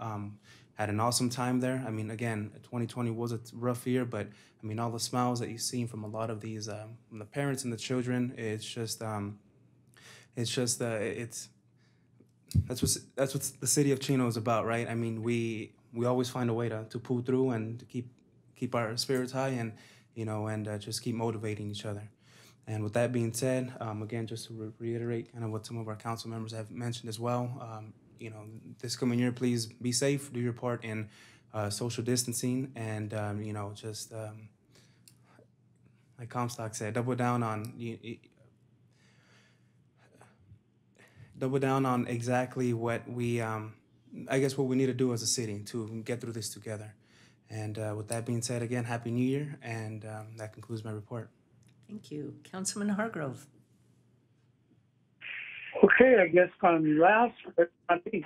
Had an awesome time there. Again, 2020 was a rough year, but all the smiles that you've seen from a lot of these, from the parents and the children, that's what the city of Chino is about, right? We always find a way to pull through and to keep our spirits high, and just keep motivating each other. And with that being said, again, just to reiterate kind of what some of our council members have mentioned as well, this coming year, please be safe, do your part in social distancing, and just like Comstock said, double down on exactly what we what we need to do as a city to get through this together. And with that being said, again, Happy New Year, and that concludes my report. Thank you. Councilman Hargrove. Okay, I guess I'm last, but not me.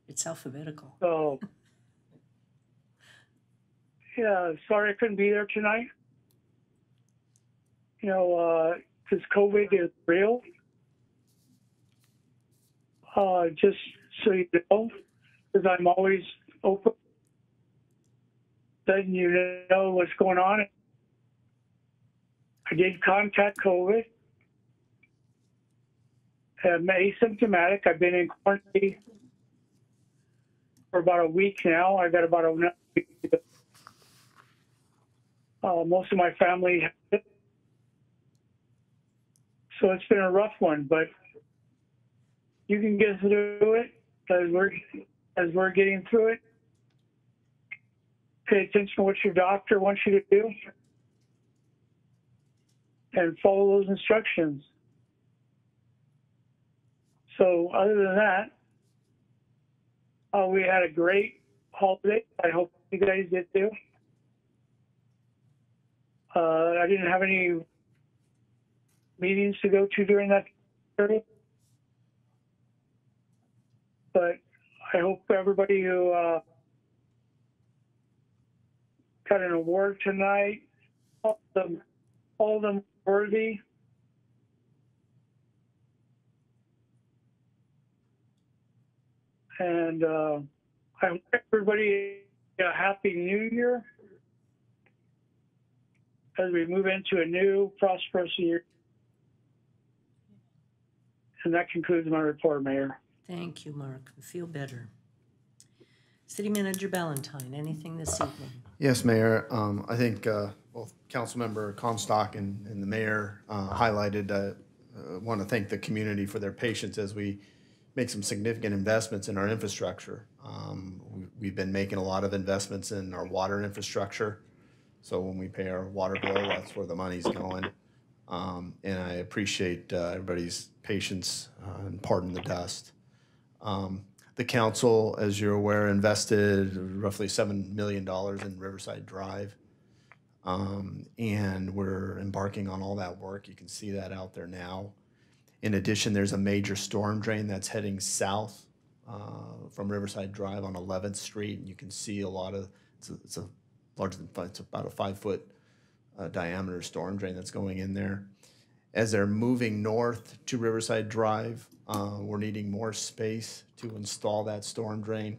It's alphabetical. So, yeah, sorry I couldn't be there tonight. Because COVID is real. Just so you know, because I'm always open, letting you know what's going on. I did contact COVID. I'm asymptomatic. I've been in quarantine for about a week now. I got about a week to go. Most of my family has it. So it's been a rough one, but you can get through it as we're getting through it. Pay attention to what your doctor wants you to do and follow those instructions. So other than that, we had a great holiday. I hope you guys did too. I didn't have any meetings to go to during that period. But I hope everybody who got an award tonight, all of them worthy. And I hope everybody a Happy New Year as we move into a new prosperous year. And that concludes my report, Mayor. Thank you, Mark. I feel better. City Manager Ballantyne, anything this evening? Yes, Mayor. I think both Councilmember Comstock and the Mayor highlighted. I want to thank the community for their patience as we make some significant investments in our infrastructure. We've been making a lot of investments in our water infrastructure. So when we pay our water bill, that's where the money's going. And I appreciate everybody's patience and pardon the dust. The council, as you're aware, invested roughly $7 million in Riverside Drive. And we're embarking on all that work. You can see that out there now. In addition, there's a major storm drain that's heading south from Riverside Drive on 11th Street. And you can see a lot of, it's about a 5-foot diameter storm drain that's going in there. As they're moving north to Riverside Drive, we're needing more space to install that storm drain.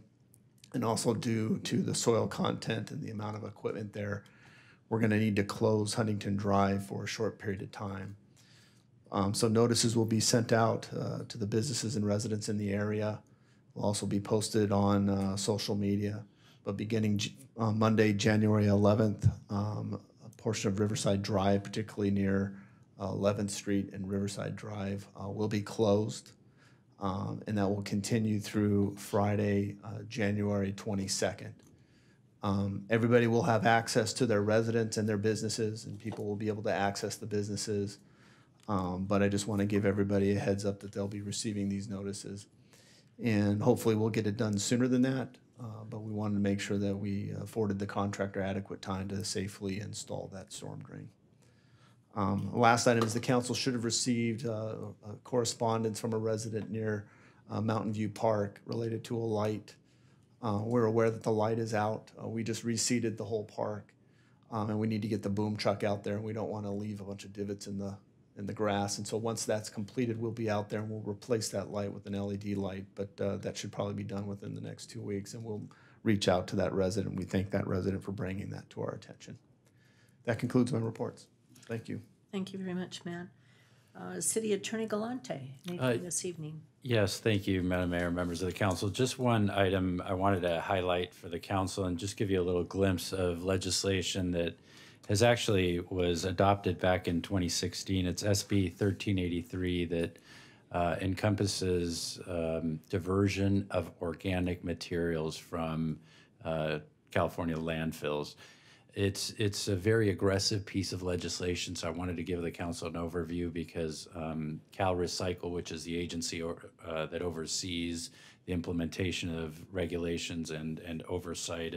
And also due to the soil content and the amount of equipment there, we're going to need to close Huntington Drive for a short period of time. So notices will be sent out to the businesses and residents in the area. Will also be posted on social media. But beginning Monday, January 11th, a portion of Riverside Drive, particularly near 11th Street and Riverside Drive, will be closed. And that will continue through Friday, January 22nd. Everybody will have access to their residents and their businesses, and people will be able to access the businesses. But I just want to give everybody a heads up that they'll be receiving these notices. And hopefully we'll get it done sooner than that. But we wanted to make sure that we afforded the contractor adequate time to safely install that storm drain. Last item is the council should have received a correspondence from a resident near Mountain View Park related to a light. We're aware that the light is out. We just reseeded the whole park, and we need to get the boom truck out there, and we don't want to leave a bunch of divots in the grass. And so once that's completed, we'll be out there and we'll replace that light with an LED light, but that should probably be done within the next 2 weeks, and we'll reach out to that resident. We thank that resident for bringing that to our attention. That concludes my reports. Thank you. Thank you very much, Matt. City Attorney Galante, anything this evening? Yes, thank you, Madam Mayor, members of the council. Just one item I wanted to highlight for the council and just give you a little glimpse of legislation that has actually was adopted back in 2016. It's SB 1383 that encompasses diversion of organic materials from California landfills. It's a very aggressive piece of legislation, so I wanted to give the council an overview because Cal Recycle, which is the agency that oversees the implementation of regulations and oversight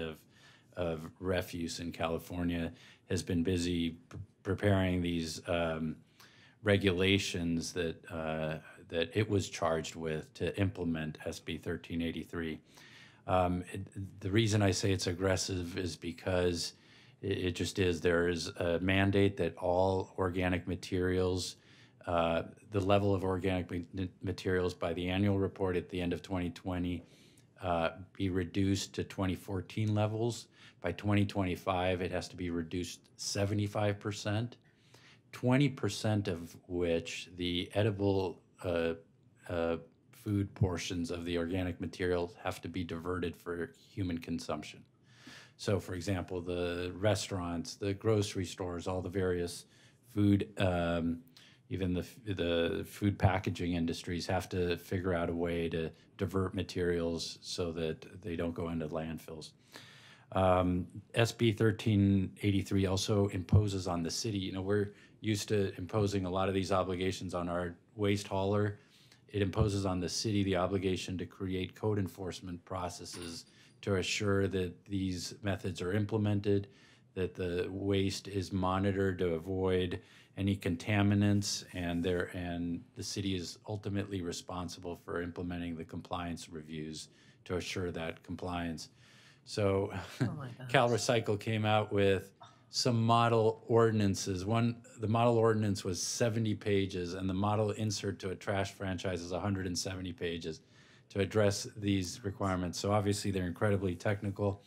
of refuse in California, has been busy preparing these regulations that it was charged with to implement SB 1383. The reason I say it's aggressive is because it just is. There is a mandate that all organic materials, the level of organic materials by the annual report at the end of 2020 be reduced to 2014 levels. By 2025, it has to be reduced 75%, 20% of which the edible food portions of the organic materials have to be diverted for human consumption. So, for example, the restaurants, the grocery stores, all the various food, even the food packaging industries have to figure out a way to divert materials so that they don't go into landfills. SB 1383 also imposes on the city. You know, we're used to imposing a lot of these obligations on our waste hauler. It imposes on the city the obligation to create code enforcement processes to assure that these methods are implemented, that the waste is monitored to avoid any contaminants, and the city is ultimately responsible for implementing the compliance reviews to assure that compliance. So Cal Recycle came out with some model ordinances. The model ordinance was 70 pages, and the model insert to a trash franchise is 170 pages to address these requirements. So obviously they're incredibly technical.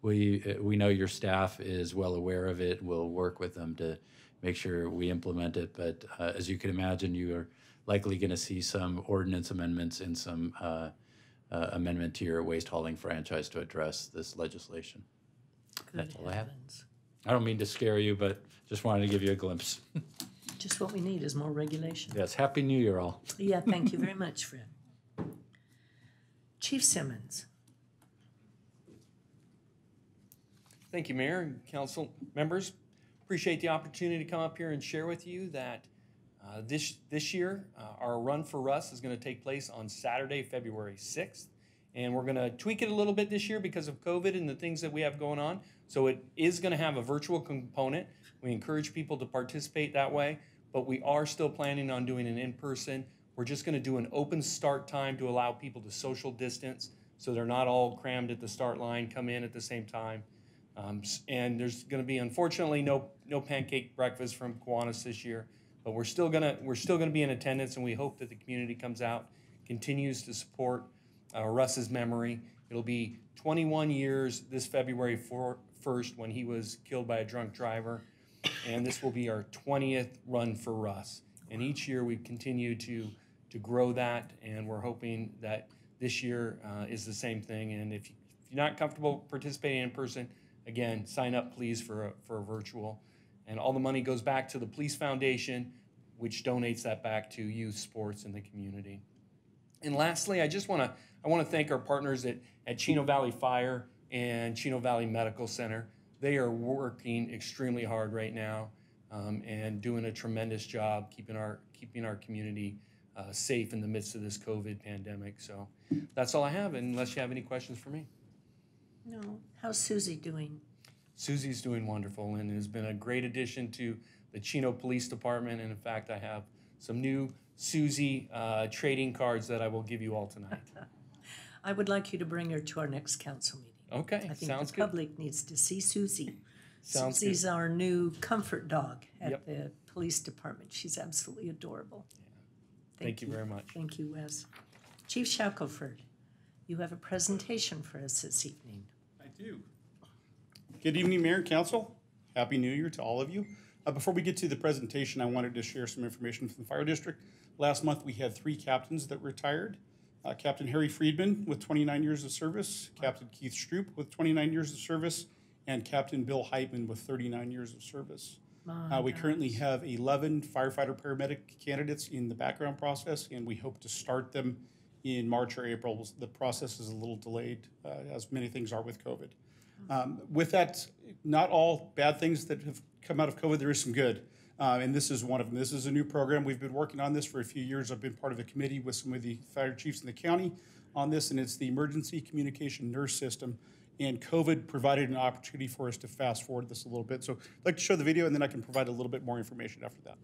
We know your staff is well aware of it. We'll work with them to make sure we implement it. But as you can imagine, you are likely going to see some ordinance amendments and some amendment to your waste hauling franchise to address this legislation. That's all I have. I don't mean to scare you, but just wanted to give you a glimpse. Just what we need is more regulation. Yes, Happy New Year all. Yeah, thank you very much, Fred. Chief Simmons. Thank you, Mayor and council members. Appreciate the opportunity to come up here and share with you that this year, our Run for Russ is going to take place on Saturday, February 6th. And we're going to tweak it a little bit this year because of COVID and the things that we have going on. So it is going to have a virtual component. We encourage people to participate that way, but we are still planning on doing an in-person. We're just going to do an open start time to allow people to social distance so they're not all crammed at the start line, come in at the same time. And there's going to be, unfortunately, no pancake breakfast from Kiwanis this year, but we're still going to be in attendance, and we hope that the community comes out, continues to support Russ's memory. It'll be 21 years this February 1st when he was killed by a drunk driver, and this will be our 20th Run for Russ. And each year we continue to grow that, and we're hoping that this year is the same thing. And if you're not comfortable participating in person, again, sign up please for a virtual. And all the money goes back to the Police Foundation, which donates that back to youth sports in the community. And lastly, I want to thank our partners at Chino Valley Fire and Chino Valley Medical Center. They are working extremely hard right now and doing a tremendous job keeping our community safe in the midst of this COVID pandemic. So that's all I have, unless you have any questions for me. No. How's Susie doing? Susie's doing wonderful and has been a great addition to the Chino Police Department. And in fact, I have some new Susie trading cards that I will give you all tonight. I would like you to bring her to our next council meeting. Okay, I think sounds the good. public needs to see Susie. Sounds Susie's good. our new comfort dog at Yep. the police department. She's absolutely adorable. Thank you very much. Thank you, Wes. Chief Shackelford, you have a presentation for us this evening. I do. Good evening, Mayor and Council. Happy New Year to all of you. Before we get to the presentation, I wanted to share some information from the Fire District. Last month, we had 3 captains that retired. Captain Harry Friedman with 29 years of service, Captain Keith Stroop with 29 years of service, and Captain Bill Heitman with 39 years of service. We currently have 11 firefighter paramedic candidates in the background process, and we hope to start them in March or April. The process is a little delayed, as many things are with COVID. With that, not all bad things that have come out of COVID, there is some good. And this is one of them. This is a new program. We've been working on this for a few years. I've been part of a committee with some of the fire chiefs in the county on this, and it's the Emergency Communication Nurse System. And COVID provided an opportunity for us to fast forward this a little bit. So I'd like to show the video, and then I can provide a little bit more information after that.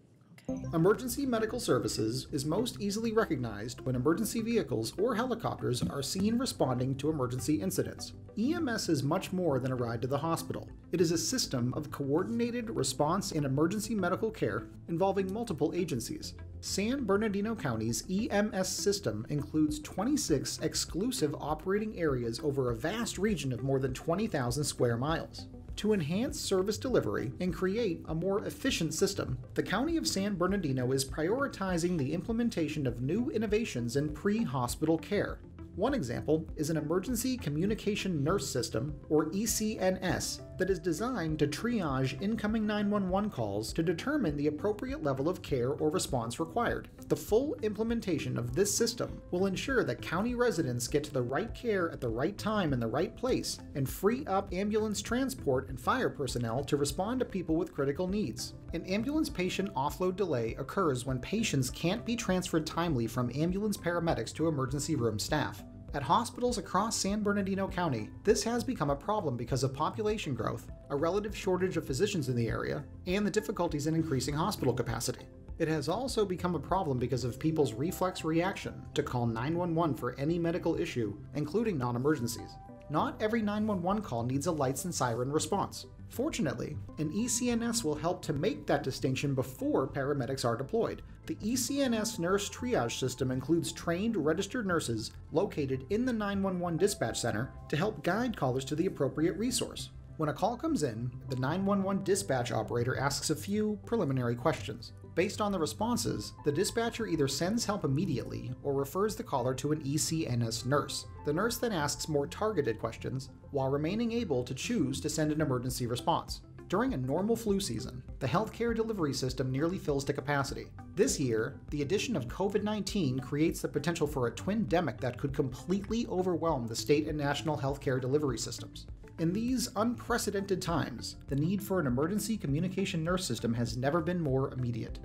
Emergency medical services is most easily recognized when emergency vehicles or helicopters are seen responding to emergency incidents. EMS is much more than a ride to the hospital. It is a system of coordinated response in emergency medical care involving multiple agencies. San Bernardino County's EMS system includes 26 exclusive operating areas over a vast region of more than 20,000 square miles. To enhance service delivery and create a more efficient system, the County of San Bernardino is prioritizing the implementation of new innovations in pre-hospital care. One example is an Emergency Communication Nurse System, or ECNS, that is designed to triage incoming 911 calls to determine the appropriate level of care or response required. The full implementation of this system will ensure that county residents get to the right care at the right time in the right place and free up ambulance transport and fire personnel to respond to people with critical needs. An ambulance patient offload delay occurs when patients can't be transferred timely from ambulance paramedics to emergency room staff. At hospitals across San Bernardino County, this has become a problem because of population growth, a relative shortage of physicians in the area, and the difficulties in increasing hospital capacity. It has also become a problem because of people's reflex reaction to call 911 for any medical issue, including non-emergencies. Not every 911 call needs a lights and siren response. Fortunately, an ECNS will help to make that distinction before paramedics are deployed. The ECNS nurse triage system includes trained registered nurses located in the 911 dispatch center to help guide callers to the appropriate resource. When a call comes in, the 911 dispatch operator asks a few preliminary questions. Based on the responses, the dispatcher either sends help immediately or refers the caller to an ECNS nurse. The nurse then asks more targeted questions while remaining able to choose to send an emergency response. During a normal flu season, the healthcare delivery system nearly fills to capacity. This year, the addition of COVID-19 creates the potential for a twindemic that could completely overwhelm the state and national healthcare delivery systems. In these unprecedented times, the need for an emergency communication nurse system has never been more immediate.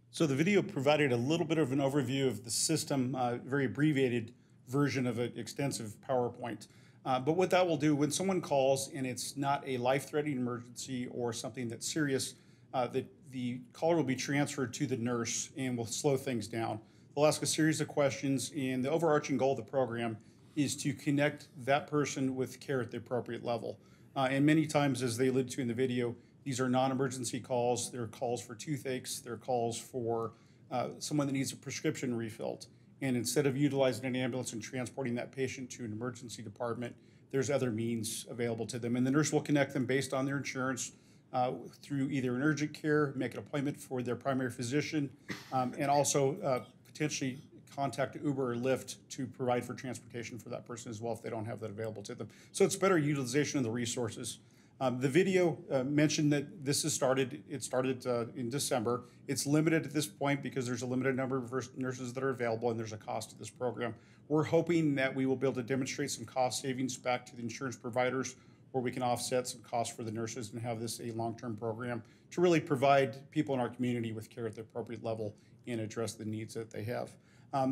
So the video provided a little bit of an overview of the system, very abbreviated version of an extensive PowerPoint. But what that will do, when someone calls and it's not a life-threatening emergency or something that's serious, the caller will be transferred to the nurse and will slow things down. They'll ask a series of questions, and the overarching goal of the program is to connect that person with care at the appropriate level. And many times, as they alluded to in the video, these are non-emergency calls. They're calls for toothaches. They're calls for someone that needs a prescription refilled. And instead of utilizing an ambulance and transporting that patient to an emergency department, there's other means available to them. And the nurse will connect them based on their insurance through either an urgent care, make an appointment for their primary physician, and also potentially contact Uber or Lyft to provide for transportation for that person as well if they don't have that available to them. So it's better utilization of the resources. The video mentioned that this has started. It started in December. It's limited at this point because there's a limited number of nurses that are available and there's a cost to this program. We're hoping that we will be able to demonstrate some cost savings back to the insurance providers where we can offset some costs for the nurses and have this a long-term program to really provide people in our community with care at the appropriate level and address the needs that they have.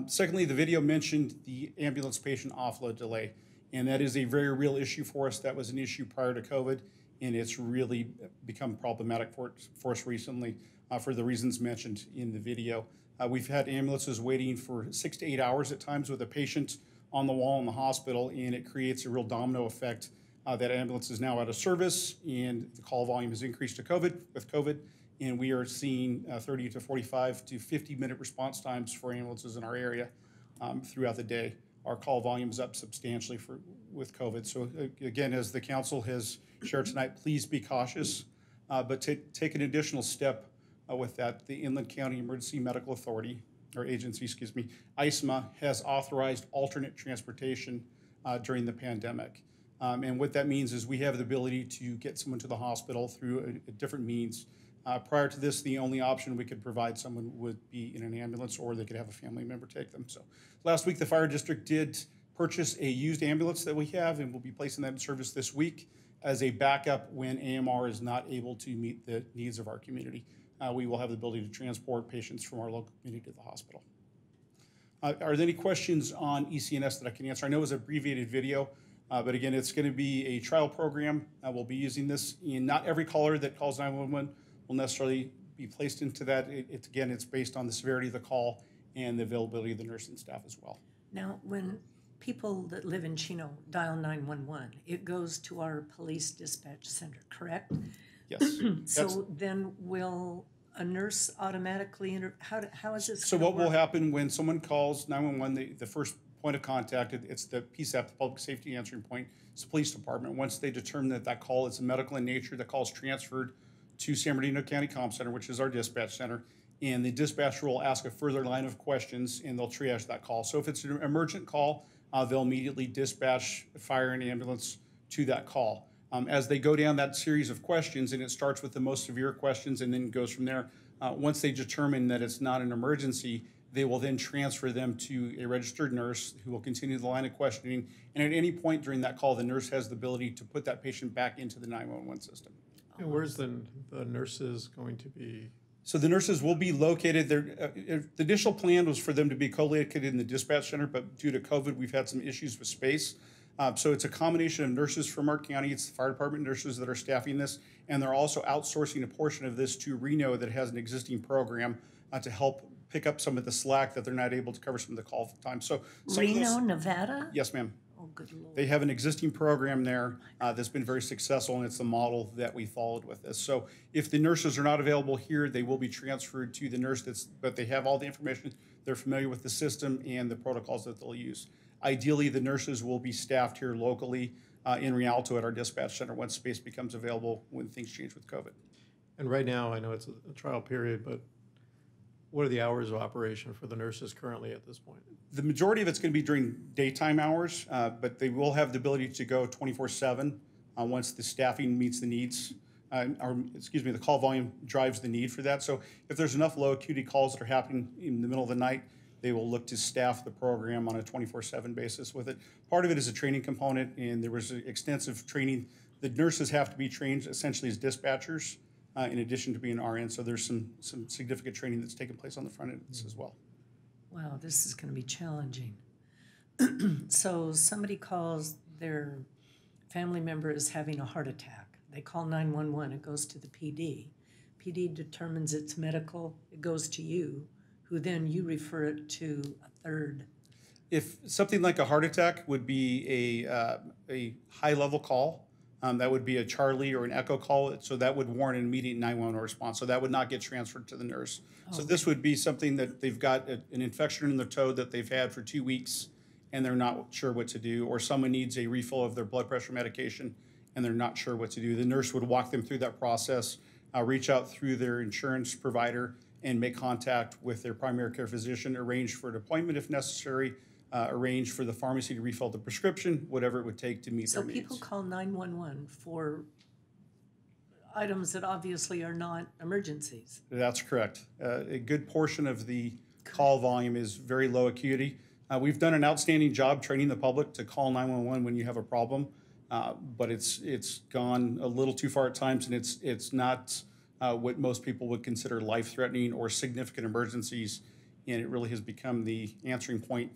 Secondly, the video mentioned the ambulance patient offload delay, and that is a very real issue for us. That was an issue prior to COVID, and it's really become problematic for us recently for the reasons mentioned in the video. We've had ambulances waiting for 6 to 8 hours at times with a patient on the wall in the hospital, and it creates a real domino effect. That ambulance is now out of service, and the call volume has increased with COVID, and we are seeing 30 to 45 to 50-minute response times for ambulances in our area throughout the day. Our call volume is up substantially with COVID. So again, as the council has shared tonight, please be cautious, but take an additional step with that. The Inland County Emergency Medical Authority, or Agency, excuse me, ISMA, has authorized alternate transportation during the pandemic. And what that means is we have the ability to get someone to the hospital through a different means. Prior to this, the only option we could provide someone would be in an ambulance, or they could have a family member take them. So last week, the fire district did purchase a used ambulance that we have, and we'll be placing that in service this week as a backup when AMR is not able to meet the needs of our community. We will have the ability to transport patients from our local community to the hospital. Are there any questions on ECNS that I can answer? I know it was an abbreviated video, but again, it's going to be a trial program. We'll be using this, and not every caller that calls 911 will necessarily be placed into that. It's based on the severity of the call and the availability of the nursing staff as well. Now, when people that live in Chino dial 911, it goes to our police dispatch center, correct? Yes. So then will a nurse automatically, how is this? So what will happen when someone calls 911, the first point of contact, it's the PSAP, the Public Safety Answering Point, it's the police department. Once they determine that that call is medical in nature, the call is transferred to San Bernardino County Comm Center, which is our dispatch center, and the dispatcher will ask a further line of questions, and they'll triage that call. So if it's an emergent call, they'll immediately dispatch fire and ambulance to that call. As they go down that series of questions, and it starts with the most severe questions and then goes from there, once they determine that it's not an emergency, they will then transfer them to a registered nurse who will continue the line of questioning. And at any point during that call, the nurse has the ability to put that patient back into the 911 system. And where's the nurses going to be? So the nurses will be located there. The initial plan was for them to be co-located in the dispatch center, but due to COVID, we've had some issues with space. So it's a combination of nurses from our county. It's the fire department nurses that are staffing this, and they're also outsourcing a portion of this to Reno that has an existing program to help pick up some of the slack that they're not able to cover some of the call time. So Reno, Nevada? Yes, ma'am. Oh, good Lord. They have an existing program there that's been very successful, and it's the model that we followed with this. So if the nurses are not available here, they will be transferred to the nurse but they have all the information. They're familiar with the system and the protocols that they'll use. Ideally, the nurses will be staffed here locally in Rialto at our dispatch center once space becomes available when things change with COVID. And right now, I know it's a trial period, but what are the hours of operation for the nurses currently at this point? The majority of it's going to be during daytime hours, but they will have the ability to go 24/7 once the staffing meets the needs, the call volume drives the need for that. So if there's enough low acuity calls that are happening in the middle of the night, they will look to staff the program on a 24/7 basis with it. Part of it is a training component, and there was extensive training. The nurses have to be trained essentially as dispatchers in addition to being RN, so there's some significant training that's taken place on the front end of this as well. Wow, this is going to be challenging. So somebody calls their family member is having a heart attack. They call 911, it goes to the PD. PD determines it's medical, it goes to you, who then you refer it to a third. If something like a heart attack would be a high-level call, that would be a Charlie or an echo call, so that would warrant an immediate 911 response. So that would not get transferred to the nurse. So this would be something that they've got an infection in their toe that they've had for 2 weeks, and they're not sure what to do, or someone needs a refill of their blood pressure medication, and they're not sure what to do. The nurse would walk them through that process, reach out through their insurance provider, and make contact with their primary care physician, arrange for an appointment if necessary, arrange for the pharmacy to refill the prescription, whatever it would take to meet their needs. So people call 911 for items that obviously are not emergencies. That's correct. A good portion of the call volume is very low acuity. We've done an outstanding job training the public to call 911 when you have a problem, but it's gone a little too far at times, and it's not what most people would consider life-threatening or significant emergencies, and it really has become the answering point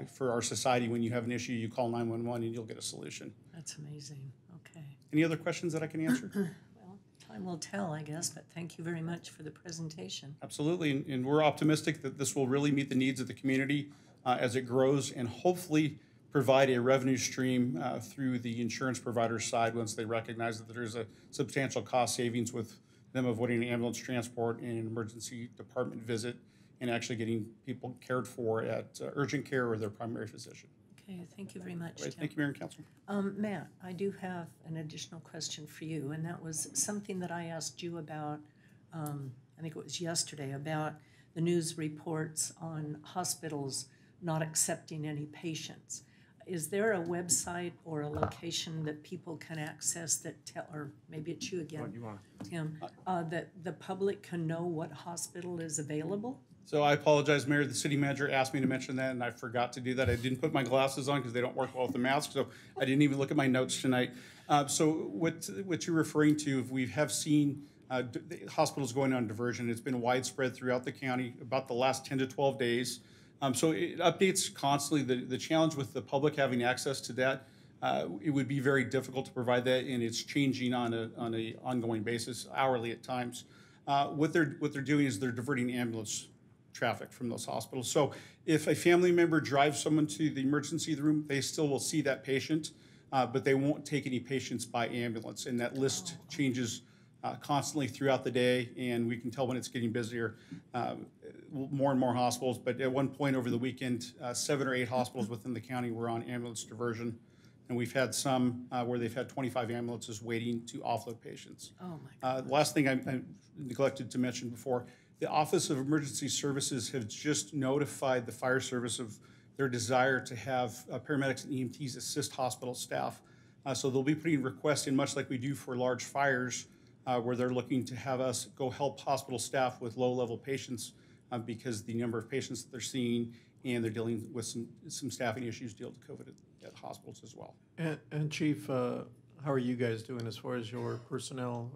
for our society. When you have an issue, you call 911 and you'll get a solution. That's amazing. Okay. Any other questions that I can answer? Well, time will tell, I guess, but thank you very much for the presentation. Absolutely, and we're optimistic that this will really meet the needs of the community as it grows, and hopefully provide a revenue stream through the insurance provider side once they recognize that there's a substantial cost savings with them avoiding ambulance transport and an emergency department visit, and actually getting people cared for at urgent care or their primary physician. Okay, thank you very much, Right, Tim. thank you, Mayor and Council. Matt, I do have an additional question for you, and that was something that I asked you about, I think it was yesterday, about the news reports on hospitals not accepting any patients. Is there a website or a location that people can access that tell, or maybe it's you again, Tim, that the public can know what hospital is available? So I apologize, Mayor. The city manager asked me to mention that, and I forgot to do that. I didn't put my glasses on because they don't work well with the mask, so I didn't even look at my notes tonight. So what you're referring to, if we have seen hospitals going on diversion, it's been widespread throughout the county about the last 10 to 12 days. So it updates constantly. The challenge with the public having access to that, it would be very difficult to provide that, and it's changing on a ongoing basis, hourly at times. What they're doing is they're diverting ambulance traffic from those hospitals. So if a family member drives someone to the emergency room, they still will see that patient, but they won't take any patients by ambulance, and that list changes constantly throughout the day, and we can tell when it's getting busier. More and more hospitals, but at one point over the weekend, 7 or 8 hospitals within the county were on ambulance diversion, and we've had some where they've had 25 ambulances waiting to offload patients. Oh my God. The last thing I neglected to mention before, the Office of Emergency Services have just notified the fire service of their desire to have paramedics and EMTs assist hospital staff. So they'll be putting requests in, much like we do for large fires, where they're looking to have us go help hospital staff with low-level patients because the number of patients that they're seeing, and they're dealing with some staffing issues dealing with COVID at hospitals as well. And Chief, how are you guys doing as far as your personnel?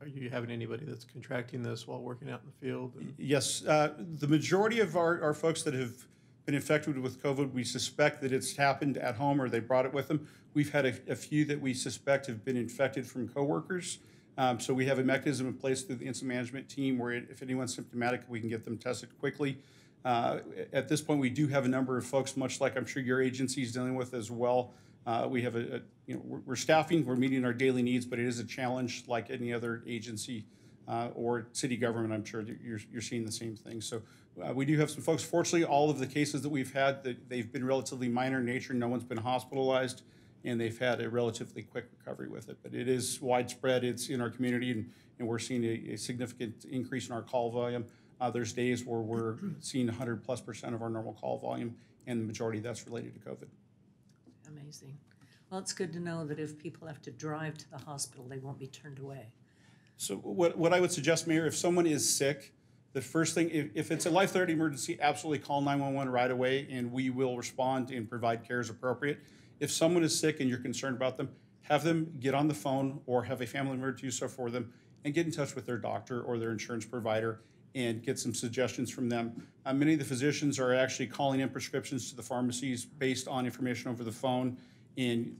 Are you having anybody that's contracting this while working out in the field? Yes, the majority of our folks that have been infected with COVID, we suspect that it's happened at home or they brought it with them. We've had a few that we suspect have been infected from coworkers. So we have a mechanism in place through the incident management team where if anyone's symptomatic, we can get them tested quickly. At this point, we do have a number of folks, much like I'm sure your agency is dealing with as well. We have we're staffing, we're meeting our daily needs, but it is a challenge like any other agency or city government. I'm sure that you're seeing the same thing. So we do have some folks. Fortunately, all of the cases that we've had, they've been relatively minor in nature. No one's been hospitalized, and they've had a relatively quick recovery with it. But it is widespread. It's in our community, and we're seeing a significant increase in our call volume. There's days where we're seeing 100+% of our normal call volume, and the majority of that's related to COVID. Amazing. Well, it's good to know that if people have to drive to the hospital, they won't be turned away. So what I would suggest, Mayor, if someone is sick, the first thing, if it's a life-threatening emergency, absolutely call 911 right away, and we will respond and provide care as appropriate. If someone is sick and you're concerned about them, have them get on the phone or have a family member do so for them and get in touch with their doctor or their insurance provider and get some suggestions from them. Many of the physicians are actually calling in prescriptions to the pharmacies based on information over the phone and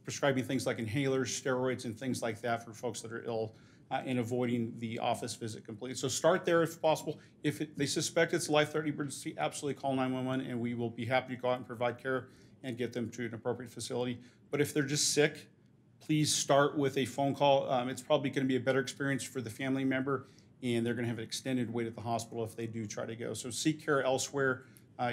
prescribing things like inhalers, steroids, and things like that for folks that are ill, and avoiding the office visit completely. So start there if possible. If they suspect it's a life-threatening emergency, absolutely call 911, and we will be happy to go out and provide care and get them to an appropriate facility. But if they're just sick, please start with a phone call. It's probably going to be a better experience for the family member, and they're going to have an extended wait at the hospital if they do try to go. So seek care elsewhere,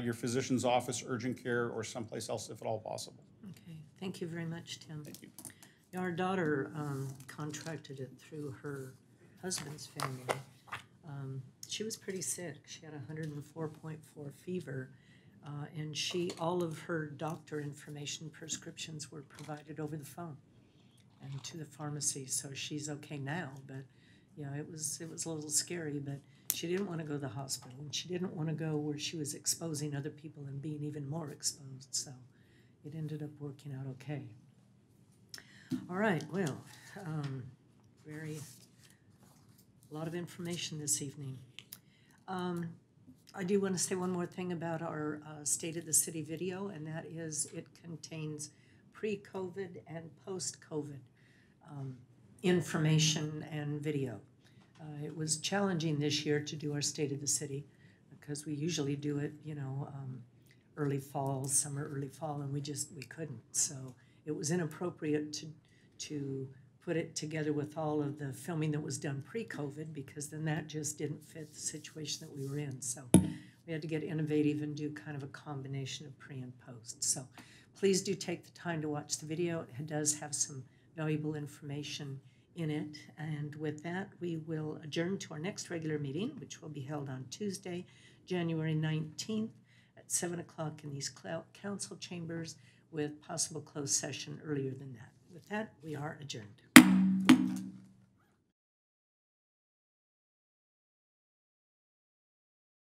your physician's office, urgent care, or someplace else if at all possible. Okay, thank you very much, Tim. Thank you. Our daughter contracted it through her husband's family. She was pretty sick. She had 104.4 fever, and all of her doctor information prescriptions were provided over the phone and to the pharmacy. So she's okay now, but it was a little scary. But she didn't want to go to the hospital, and she didn't want to go where she was exposing other people and being even more exposed. So it ended up working out okay. All right, well, a lot of information this evening. I do want to say one more thing about our State of the City video, and that is it contains pre-COVID and post-COVID information and video. It was challenging this year to do our State of the City because we usually do it, early fall, summer, early fall, and we couldn't. So it was inappropriate to put it together with all of the filming that was done pre-COVID, because then that just didn't fit the situation that we were in. So we had to get innovative and do kind of a combination of pre and post. So please do take the time to watch the video. It does have some valuable information in it. And with that, we will adjourn to our next regular meeting, which will be held on Tuesday, January 19th at 7 o'clock in these council chambers, with possible closed session earlier than that. With that, we are adjourned.